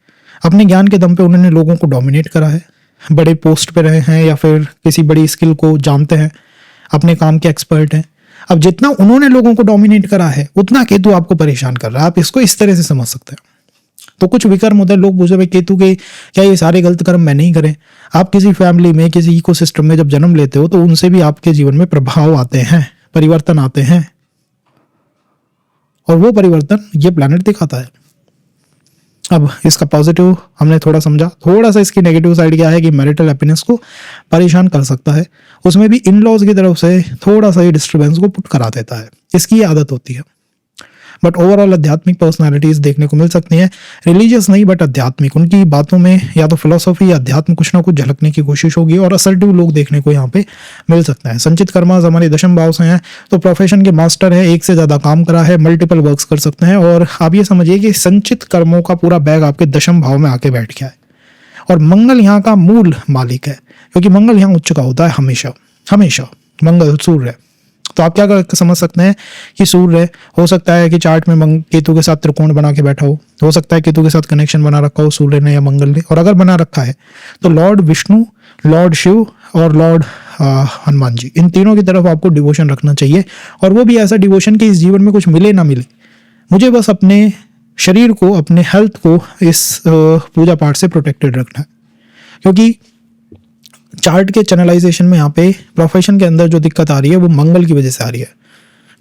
अपने ज्ञान के दम पे उन्होंने लोगों को डोमिनेट करा है, बड़े पोस्ट पे रहे हैं या फिर किसी बड़ी स्किल को जानते हैं, अपने काम के एक्सपर्ट हैं। अब जितना उन्होंने लोगों को डोमिनेट करा है उतना केतु आपको परेशान कर रहा है, आप इसको इस तरह से समझ सकते हैं। तो कुछ विकर्म होता है, लोग पूछते भाई केतु के क्या ये सारे गलत कर्म मैं नहीं करें? आप किसी फैमिली में, किसी इकोसिस्टम में जब जन्म लेते हो तो उनसे भी आपके जीवन में प्रभाव आते हैं, परिवर्तन आते हैं, और वो परिवर्तन ये प्लैनेट दिखाता है। अब इसका पॉजिटिव हमने थोड़ा समझा, थोड़ा सा इसकी नेगेटिव साइड क्या है कि मैरिटल हैप्पीनेस को परेशान कर सकता है, उसमें भी इन लॉज की तरफ से थोड़ा सा ये डिस्टर्बेंस को पुट करा देता है, इसकी ये आदत होती है। बट ओवरऑल आध्यात्मिक पर्सनालिटीज देखने को मिल सकती हैं, रिलीजियस नहीं बट आध्यात्मिक, उनकी बातों में या तो फिलोसॉफी या अध्यात्म कुछ ना कुछ झलकने की कोशिश होगी, और असर्टिव लोग देखने को यहाँ पे मिल सकते हैं। संचित कर्मा हमारे दशम भाव से हैं, तो प्रोफेशन के मास्टर है, एक से ज़्यादा काम करा है, मल्टीपल वर्क्स कर सकते हैं, और आप ये समझिए कि संचित कर्मों का पूरा बैग आपके दशम भाव में आके बैठ गया है, और मंगल यहाँ का मूल मालिक है, क्योंकि मंगल यहाँ उच्च का होता है हमेशा हमेशा, मंगल सूर्य। तो आप क्या समझ सकते हैं कि सूर्य हो सकता है कि चार्ट में केतु के साथ त्रिकोण बना के बैठा हो सकता है केतु के साथ कनेक्शन बना रखा हो सूर्य ने या मंगल ने, और अगर बना रखा है तो लॉर्ड विष्णु, लॉर्ड शिव और लॉर्ड हनुमान जी, इन तीनों की तरफ आपको डिवोशन रखना चाहिए, और वो भी ऐसा डिवोशन कि इस जीवन में कुछ मिले ना मिले, मुझे बस अपने शरीर को, अपने हेल्थ को इस पूजा पाठ से प्रोटेक्टेड रखना है। क्योंकि चार्ट के चैनलाइजेशन में यहाँ पे प्रोफेशन के अंदर जो दिक्कत आ रही है वो मंगल की वजह से आ रही है।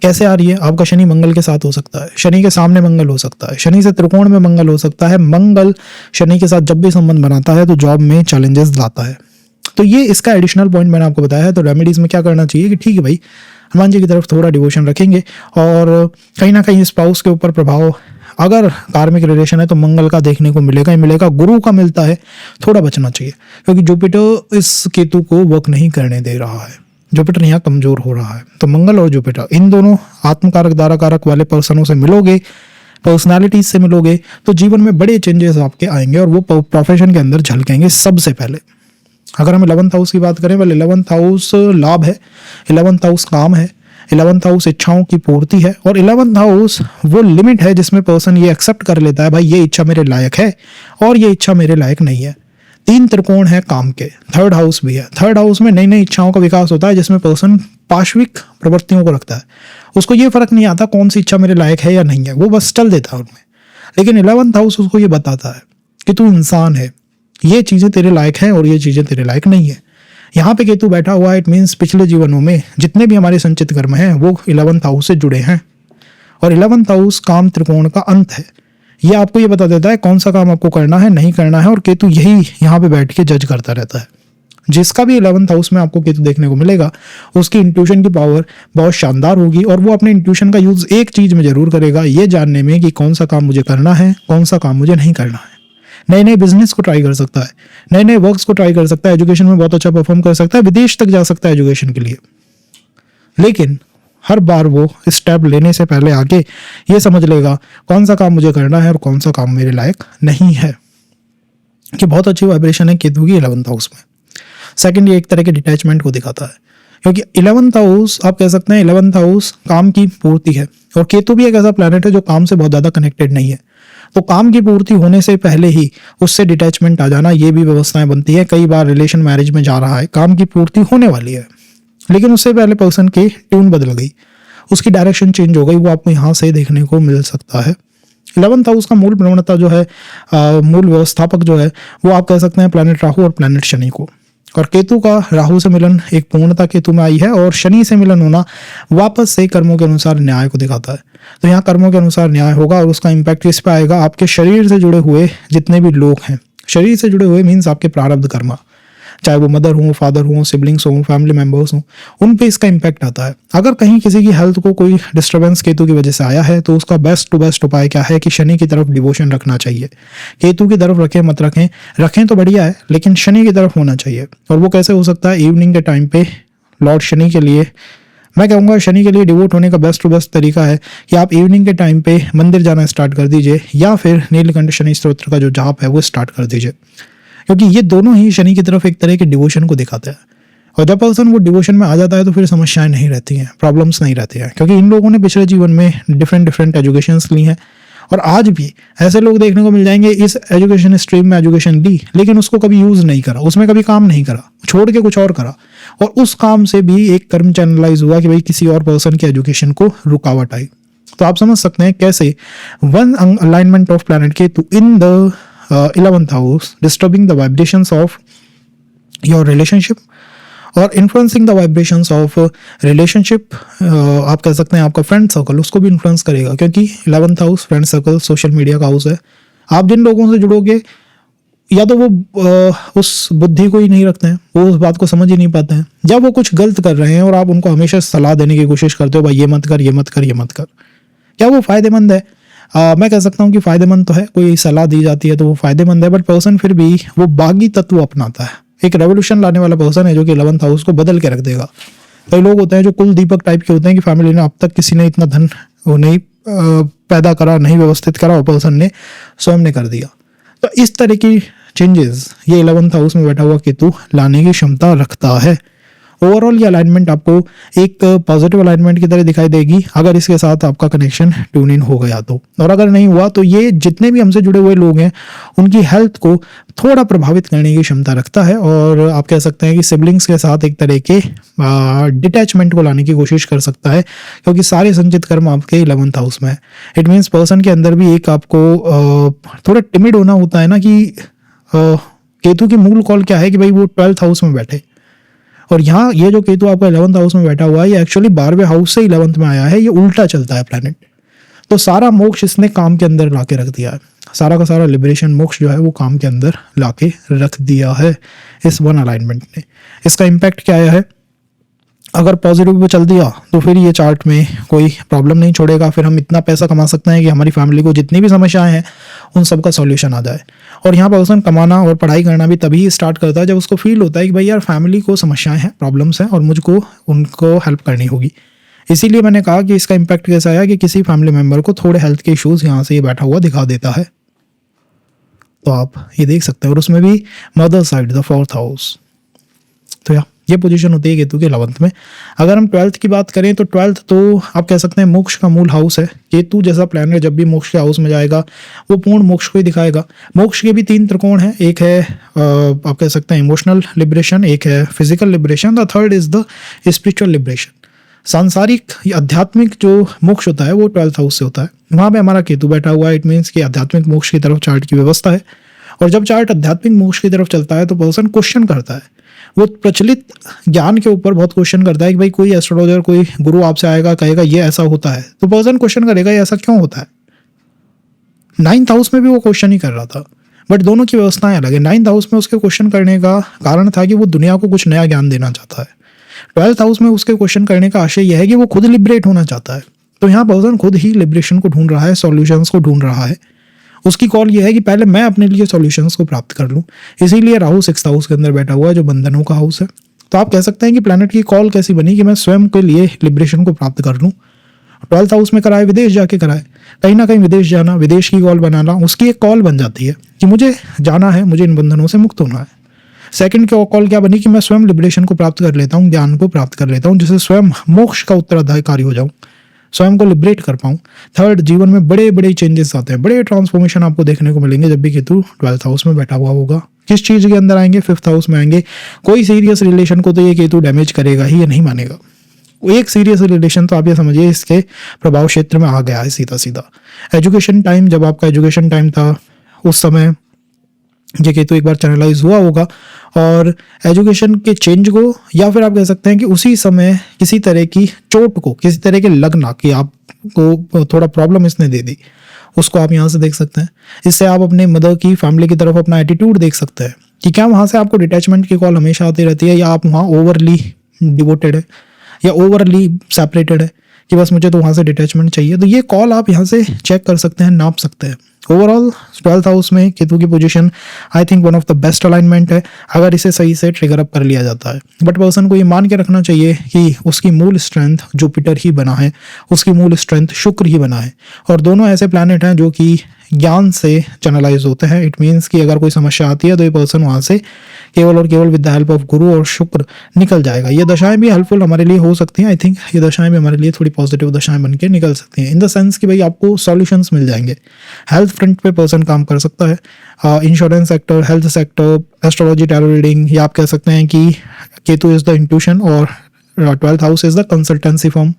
कैसे आ रही है? आपका शनि मंगल के साथ हो सकता है, शनि के सामने मंगल हो सकता है, शनि से त्रिकोण में मंगल हो सकता है, मंगल शनि के साथ जब भी संबंध बनाता है तो जॉब में चैलेंजेस लाता है। तो ये इसका एडिशनल पॉइंट मैंने आपको बताया है। तो रेमेडीज में क्या करना चाहिए कि ठीक है भाई, हनुमान जी की तरफ थोड़ा डिवोशन रखेंगे, और कहीं ना कहीं स्पाउस के ऊपर प्रभाव, अगर कार्मिक रिलेशन है तो मंगल का देखने को मिलेगा ही मिलेगा, गुरु का मिलता है, थोड़ा बचना चाहिए, क्योंकि जुपिटर इस केतु को वर्क नहीं करने दे रहा है, जुपिटर यहाँ कमजोर हो रहा है। तो मंगल और जुपिटर, इन दोनों आत्मकारक दाराकारक वाले पर्सनों से मिलोगे, पर्सनालिटीज से मिलोगे, तो जीवन में बड़े चेंजेस आपके आएंगे, और वो प्रोफेशन के अंदर झलकेंगे। सबसे पहले अगर हम 11th हाउस की बात करें, 11th हाउस लाभ है, 11th हाउस काम है, 11th हाउस इच्छाओं की पूर्ति है, और 11th हाउस वो लिमिट है जिसमें पर्सन ये एक्सेप्ट कर लेता है भाई ये इच्छा मेरे लायक है और ये इच्छा मेरे लायक नहीं है। 3 त्रिकोण है काम के, 3rd हाउस भी है, 3rd हाउस में नई नई इच्छाओं का विकास होता है, जिसमें पर्सन पाश्विक प्रवृत्तियों को रखता है, उसको ये फर्क नहीं आता कौन सी इच्छा मेरे लायक है या नहीं है, वो बस चल देता है उनमें। लेकिन 11th हाउस उसको ये बताता है कि तू इंसान है, ये चीजें तेरे लायक हैं और ये चीजें तेरे लायक नहीं है। यहाँ पे केतु बैठा हुआ है, इट मीन्स पिछले जीवनों में जितने भी हमारे संचित कर्म हैं वो 11th हाउस से जुड़े हैं, और 11th हाउस काम त्रिकोण का अंत है। ये आपको ये बता देता है कौन सा काम आपको करना है, नहीं करना है, और केतु यही यहाँ पे बैठ के जज करता रहता है। जिसका भी 11th हाउस में आपको केतु देखने को मिलेगा, उसकी इंट्यूशन की पावर बहुत शानदार होगी, और वो अपने इंट्यूशन का यूज एक चीज में जरूर करेगा, ये जानने में कि कौन सा काम मुझे करना है, कौन सा काम मुझे नहीं करना है। नए नए बिजनेस को ट्राई कर सकता है, नए नए वर्क्स को ट्राई कर सकता है, एजुकेशन में बहुत अच्छा परफॉर्म कर सकता है, विदेश तक जा सकता है एजुकेशन के लिए। लेकिन हर बार वो स्टेप लेने से पहले आके ये समझ लेगा कौन सा काम मुझे करना है और कौन सा काम मेरे लायक नहीं है। कि बहुत अच्छी वाइब्रेशन है केतु की 11th हाउस में। सेकंड, ये एक तरह के डिटैचमेंट को दिखाता है, क्योंकि 11th हाउस आप कह सकते हैं 11th हाउस काम की पूर्ति है, और केतु भी एक ऐसा प्लैनेट है जो काम से बहुत ज़्यादा कनेक्टेड नहीं है। तो काम की पूर्ति होने से पहले ही उससे डिटैचमेंट आ जाना, ये भी व्यवस्थाएं बनती है। कई बार रिलेशन मैरिज में जा रहा है, काम की पूर्ति होने वाली है, लेकिन उससे पहले पर्सन की ट्यून बदल गई, उसकी डायरेक्शन चेंज हो गई, वो आपको यहाँ से देखने को मिल सकता है। 11th हाउस का मूल प्रवणता जो है, मूल व्यवस्थापक जो है, वो आप कह सकते हैं प्लैनेट राहु और प्लैनेट शनि को। और केतु का राहु से मिलन एक पूर्णता केतु में आई है, और शनि से मिलन होना वापस से कर्मों के अनुसार न्याय को दिखाता है। तो यहाँ कर्मों के अनुसार न्याय होगा, और उसका इम्पैक्ट इस पे आएगा आपके शरीर से जुड़े हुए जितने भी लोग हैं। शरीर से जुड़े हुए मीन्स आपके प्रारब्ध कर्मा, चाहे वो मदर हो, फादर हो, सिबलिंग्स हो, फैमिली मेंबर्स हो, उन पे इसका इम्पैक्ट आता है। अगर कहीं किसी की हेल्थ को कोई डिस्टर्बेंस केतु की वजह से आया है, तो उसका बेस्ट टू बेस्ट उपाय क्या है कि शनि की तरफ डिवोशन रखना चाहिए। केतु की तरफ रखें मत रखें तो बढ़िया है, लेकिन शनि की तरफ होना चाहिए। और वो कैसे हो सकता है? इवनिंग के टाइम पे लॉर्ड शनि के लिए मैं कहूँगा शनि के लिए डिवोट होने का बेस्ट टू बेस्ट तरीका है कि आप इवनिंग के टाइम पे मंदिर जाना स्टार्ट कर दीजिए, या फिर नीलकंठ शनि स्तोत्र का जो जाप है वो स्टार्ट कर दीजिए, क्योंकि ये दोनों ही शनि की तरफ एक तरह के डिवोशन को दिखाते हैं। और जब पर्सन वो डिवोशन में आ जाता है तो फिर समस्याएं नहीं रहती हैं, प्रॉब्लम्स नहीं रहती हैं, क्योंकि इन लोगों ने पिछले जीवन में डिफरेंट एजुकेशंस ली हैं। और आज भी ऐसे लोग देखने को मिल जाएंगे, इस एजुकेशन स्ट्रीम में एजुकेशन ली लेकिन उसको कभी यूज़ नहीं करा, उसमें कभी काम नहीं करा, छोड़ के कुछ और करा, और उस काम से भी एक कर्म चैनलाइज हुआ कि भाई किसी और पर्सन की एजुकेशन को रुकावट आई। तो आप समझ सकते हैं कैसे one alignment of planet Ketu in the 11th house disturbing the vibrations of your relationship और influencing the vibrations of relationship. आप कह सकते हैं आपका फ्रेंड सर्कल उसको भी इन्फ्लुएंस करेगा, क्योंकि 11th house friend circle social media का हाउस है। आप जिन लोगों से जुड़ोगे या तो वो उस बुद्धि को ही नहीं रखते हैं, वो उस बात को समझ ही नहीं पाते हैं, या वो कुछ गलत कर रहे हैं और आप उनको हमेशा सलाह देने की कोशिश करते हो, भाई ये मत कर, ये मत कर, ये मत कर। क्या वो फायदेमंद है? मैं कह सकता हूँ कि फायदेमंद तो है, कोई सलाह दी जाती है तो वो फायदेमंद है, बट पर्सन फिर भी वो बागी तत्व अपनाता है। एक रेवोल्यूशन लाने वाला पर्सन है जो कि 11th हाउस को बदल के रख देगा। कई लोग होते हैं जो कुल दीपक टाइप के होते हैं कि फैमिली ने अब तक किसी ने इतना धन वो नहीं पैदा करा, नहीं व्यवस्थित करा, और पर्सन ने स्वयं ने कर दिया। तो इस तरह की चेंजेस ये 11th हाउस में बैठा हुआ केतु लाने की क्षमता रखता है। ओवरऑल ये अलाइनमेंट आपको एक पॉजिटिव अलाइनमेंट की तरह दिखाई देगी अगर इसके साथ आपका कनेक्शन ट्यून इन हो गया तो, और अगर नहीं हुआ तो ये जितने भी हमसे जुड़े हुए लोग हैं उनकी हेल्थ को थोड़ा प्रभावित करने की क्षमता रखता है। और आप कह सकते हैं कि सिबलिंग्स के साथ एक तरह के डिटैचमेंट को लाने की कोशिश कर सकता है, क्योंकि सारे संचित कर्म आपके 11th हाउस में है। इट मीन्स पर्सन के अंदर भी एक आपको थोड़ा टिमिड होना होता है ना, कि केतु की मूल कॉल क्या है कि भाई वो 12th हाउस में बैठे, और यहाँ ये जो केतु आपका 11th हाउस में बैठा हुआ है ये एक्चुअली 12वें हाउस से 11th में आया है, ये उल्टा चलता है प्लैनेट। तो सारा मोक्ष इसने काम के अंदर लाके रख दिया है, सारा का सारा लिबरेशन मोक्ष जो है वो काम के अंदर लाके रख दिया है इस वन अलाइनमेंट ने। इसका इम्पैक्ट क्या आया है? अगर पॉजिटिव पे चल दिया तो फिर ये चार्ट में कोई प्रॉब्लम नहीं छोड़ेगा, फिर हम इतना पैसा कमा सकते हैं कि हमारी फैमिली को जितनी भी समस्याएं हैं उन सब का सॉल्यूशन आ जाए। और यहाँ पर्सन कमाना और पढ़ाई करना भी तभी स्टार्ट करता है जब उसको फील होता है कि भाई यार फैमिली को समस्याएं हैं, प्रॉब्लम्स हैं, और मुझको उनको हेल्प करनी होगी। इसीलिए मैंने कहा कि इसका इम्पैक्ट कैसा आया कि किसी फैमिली मेम्बर को थोड़े हेल्थ के इश्यूज यहाँ से ये बैठा हुआ दिखा देता है, तो आप ये देख सकते हैं। और उसमें भी mother side the 4th house, तो ये पोजीशन होती है केतु के 11th में। अगर हम 12th की बात करें तो 12th तो आप कह सकते हैं मोक्ष का मूल हाउस है। केतु जैसा प्लैनेट जब भी मोक्ष के हाउस में जाएगा वो पूर्ण मोक्ष को ही दिखाएगा। मोक्ष के भी 3 त्रिकोण हैं, एक है आप कह सकते हैं इमोशनल लिबरेशन, एक है physical liberation, the third is the spiritual liberation. सांसारिक आध्यात्मिक जो मोक्ष होता है वो 12th हाउस से होता है, वहाँ पे हमारा केतु बैठा हुआ है। इट मीन्स कि आध्यात्मिक मोक्ष की तरफ चार्ट की व्यवस्था है, और जब चार्ट आध्यात्मिक मोक्ष की तरफ चलता है तो पर्सन क्वेश्चन करता है, वो प्रचलित ज्ञान के ऊपर बहुत क्वेश्चन करता है कि भाई कोई एस्ट्रोलॉजर कोई गुरु आपसे आएगा कहेगा ये ऐसा होता है, तो पर्सन क्वेश्चन करेगा ये ऐसा क्यों होता है। 9th हाउस में भी वो क्वेश्चन ही कर रहा था, बट दोनों की व्यवस्थाएं अलग है। 9th हाउस में उसके क्वेश्चन करने का कारण था कि वो दुनिया को कुछ नया ज्ञान देना चाहता है। 12th हाउस में उसके क्वेश्चन करने का आशय यह है कि वो खुद लिबरेट होना चाहता है। तो यहाँ पर्सन खुद ही लिबरेशन को ढूंढ रहा है, सॉल्यूशंस को ढूंढ रहा है। उसकी कॉल ये है कि पहले मैं अपने लिए सॉल्यूशंस को प्राप्त कर लूं। इसीलिए राहु 6th हाउस के अंदर बैठा हुआ है जो बंधनों का हाउस है। तो आप कह सकते हैं कि प्लैनेट की कॉल कैसी बनी कि मैं स्वयं के लिए लिबरेशन को प्राप्त कर लूं। 12th हाउस में कराए, विदेश जाके कराए, कहीं ना कहीं विदेश जाना, विदेश की कॉल बनाना, उसकी एक कॉल बन जाती है कि मुझे जाना है, मुझे इन बंधनों से मुक्त होना है। सेकंड की कॉल क्या बनी कि मैं स्वयं लिबरेशन को प्राप्त कर लेता हूँ, ज्ञान को प्राप्त कर लेता हूँ, जिससे स्वयं मोक्ष का उत्तराधिकारी हो जाऊँ, स्वयं को लिबरेट कर पाऊँ। थर्ड, जीवन में बड़े बड़े चेंजेस आते हैं, बड़े ट्रांसफॉर्मेशन आपको देखने को मिलेंगे जब भी केतु 12th हाउस में बैठा हुआ होगा। किस चीज़ के अंदर आएंगे? 5th हाउस में आएंगे। कोई सीरियस रिलेशन को तो ये केतु डैमेज करेगा ही, ये नहीं मानेगा। एक सीरियस रिलेशन तो आप ये समझिए इसके प्रभाव क्षेत्र में आ गया है सीधा सीधा। एजुकेशन टाइम, जब आपका एजुकेशन टाइम था उस समय ये केतु एक बार चैनलाइज हुआ होगा, और एजुकेशन के चेंज को, या फिर आप कह सकते हैं कि उसी समय किसी तरह की चोट को, किसी तरह के लगना कि आपको थोड़ा प्रॉब्लम इसने दे दी, उसको आप यहाँ से देख सकते हैं। इससे आप अपने मदर की फैमिली की तरफ अपना एटीट्यूड देख सकते हैं कि क्या वहाँ से आपको डिटैचमेंट की कॉल हमेशा आती रहती है, या आप वहाँ ओवरली डिवोटेड है या ओवरली सेपरेटेड है कि बस मुझे तो वहाँ से डिटैचमेंट चाहिए। तो ये कॉल आप यहाँ से चेक कर सकते हैं, नाप सकते हैं। ओवरऑल 12th हाउस में केतु की position I think one of the best alignment है अगर इसे सही से ट्रिगर अप कर लिया जाता है। बट पर्सन को ये मान के रखना चाहिए कि उसकी मूल स्ट्रेंथ जुपिटर ही बना है, उसकी मूल स्ट्रेंथ शुक्र ही बना है, और दोनों ऐसे प्लैनेट हैं जो कि ज्ञान से चैनलाइज होते हैं। इट मीन्स कि अगर कोई समस्या आती है तो ये पर्सन वहाँ से केवल और केवल विद द हेल्प ऑफ गुरु और शुक्र निकल जाएगा। ये दशाएं भी हेल्पफुल हमारे लिए हो सकती हैं। आई थिंक ये दशाएं भी हमारे लिए थोड़ी पॉजिटिव दशाएं बन के निकल सकती हैं, इन द सेंस कि भाई आपको सॉल्यूशंस मिल जाएंगे। हेल्थ फ्रंट पे पर्सन काम कर सकता है, insurance sector, health sector, astrology, tarot reading, या आप कह सकते हैं कि केतु इज द इंट्यूशन और 12th house is the consultancy firm.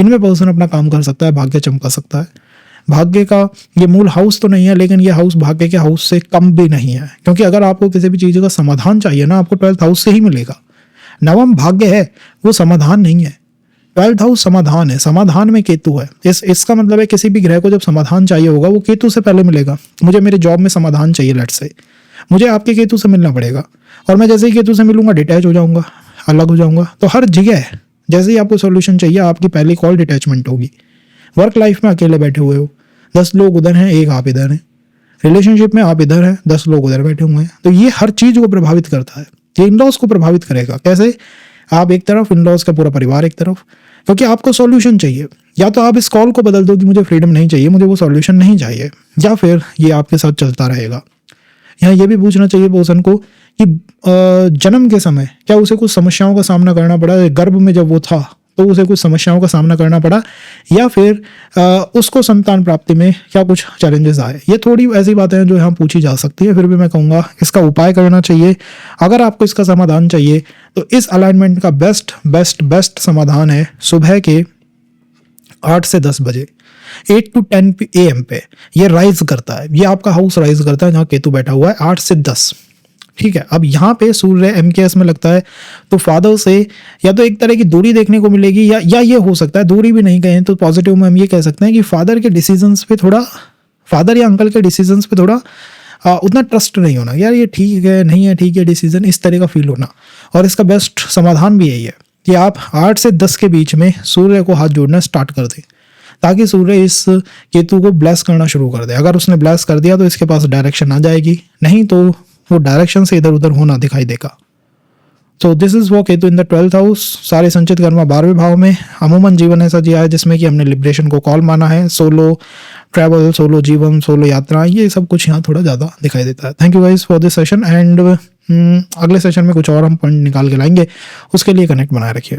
इनमें पर्सन अपना काम कर सकता है, भाग्य चमका सकता है। भाग्य का ये मूल हाउस तो नहीं है, लेकिन ये हाउस भाग्य के हाउस से कम भी नहीं है, क्योंकि अगर आपको किसी भी चीज़ का समाधान चाहिए ना, आपको 12th हाउस से ही मिलेगा। नवम भाग्य है, वो समाधान नहीं है। 12th हाउस समाधान है, समाधान में केतु है। इसका मतलब है किसी भी ग्रह को जब समाधान चाहिए होगा वो केतु से पहले मिलेगा। मुझे मेरे जॉब में समाधान चाहिए, लेट से मुझे आपके केतु से मिलना पड़ेगा, और मैं जैसे ही केतु से मिलूंगा डिटैच हो जाऊंगा, अलग हो जाऊंगा। तो हर जगह जैसे ही आपको सॉल्यूशन चाहिए, आपकी पहली कॉल डिटैचमेंट होगी। वर्क लाइफ में अकेले बैठे हुए हो, 10 लोग उधर हैं, एक आप इधर हैं। रिलेशनशिप में आप इधर हैं, 10 लोग उधर बैठे हुए हैं। तो ये हर चीज़ को प्रभावित करता है। ये इन-लॉज को प्रभावित करेगा। कैसे? आप एक तरफ, इन-लॉज का पूरा परिवार एक तरफ, क्योंकि आपको सॉल्यूशन चाहिए। या तो आप इस कॉल को बदल दो कि मुझे फ्रीडम नहीं चाहिए, मुझे वो सॉल्यूशन नहीं चाहिए, या फिर ये आपके साथ चलता रहेगा। यहाँ ये भी पूछना चाहिए पर्सन को कि जन्म के समय क्या उसे कुछ समस्याओं का सामना करना पड़ा? गर्भ में जब वो था तो उसे कुछ समस्याओं का सामना करना पड़ा, या फिर उसको संतान प्राप्ति में क्या कुछ चैलेंजेस आए? ये थोड़ी ऐसी बातें हैं जो यहाँ पूछी जा सकती है। फिर भी मैं कहूँगा इसका उपाय करना चाहिए। अगर आपको इसका समाधान चाहिए तो इस अलाइनमेंट का बेस्ट समाधान है सुबह के 8 से 10 बजे, 8 to 10 AM पे ये राइज करता है। ये आपका हाउस राइज करता है जहाँ केतु बैठा हुआ है, 8 से 10। ठीक है, अब यहाँ पे सूर्य MKS में लगता है तो फादर से या तो एक तरह की दूरी देखने को मिलेगी, या ये हो सकता है दूरी भी नहीं कहें तो पॉजिटिव में हम ये कह सकते हैं कि फादर के डिसीजंस पे थोड़ा, फादर या अंकल के डिसीजंस पे थोड़ा उतना ट्रस्ट नहीं होना, यार ये ठीक है नहीं है, ठीक है डिसीजन, इस तरह का फील होना। और इसका बेस्ट समाधान भी यही है कि आप 8 से 10 के बीच में सूर्य को हाथ जोड़ना स्टार्ट कर दें, ताकि सूर्य इस केतु को ब्लेस करना शुरू कर दे। अगर उसने ब्लेस कर दिया तो इसके पास डायरेक्शन आ जाएगी, नहीं तो वो डायरेक्शन से इधर उधर होना दिखाई देगा। तो दिस इज वो Ketu in the 12th house. सारे संचित कर्मा 12वें भाव में। अमूमन जीवन ऐसा जिया है जिसमें कि हमने लिबरेशन को कॉल माना है। सोलो ट्रैवल, सोलो जीवन, सोलो यात्रा, ये सब कुछ यहाँ थोड़ा ज़्यादा दिखाई देता है। Thank you guys for this session, and अगले सेशन में कुछ और हम पॉइंट निकाल के लाएंगे, उसके लिए कनेक्ट बनाए रखिए।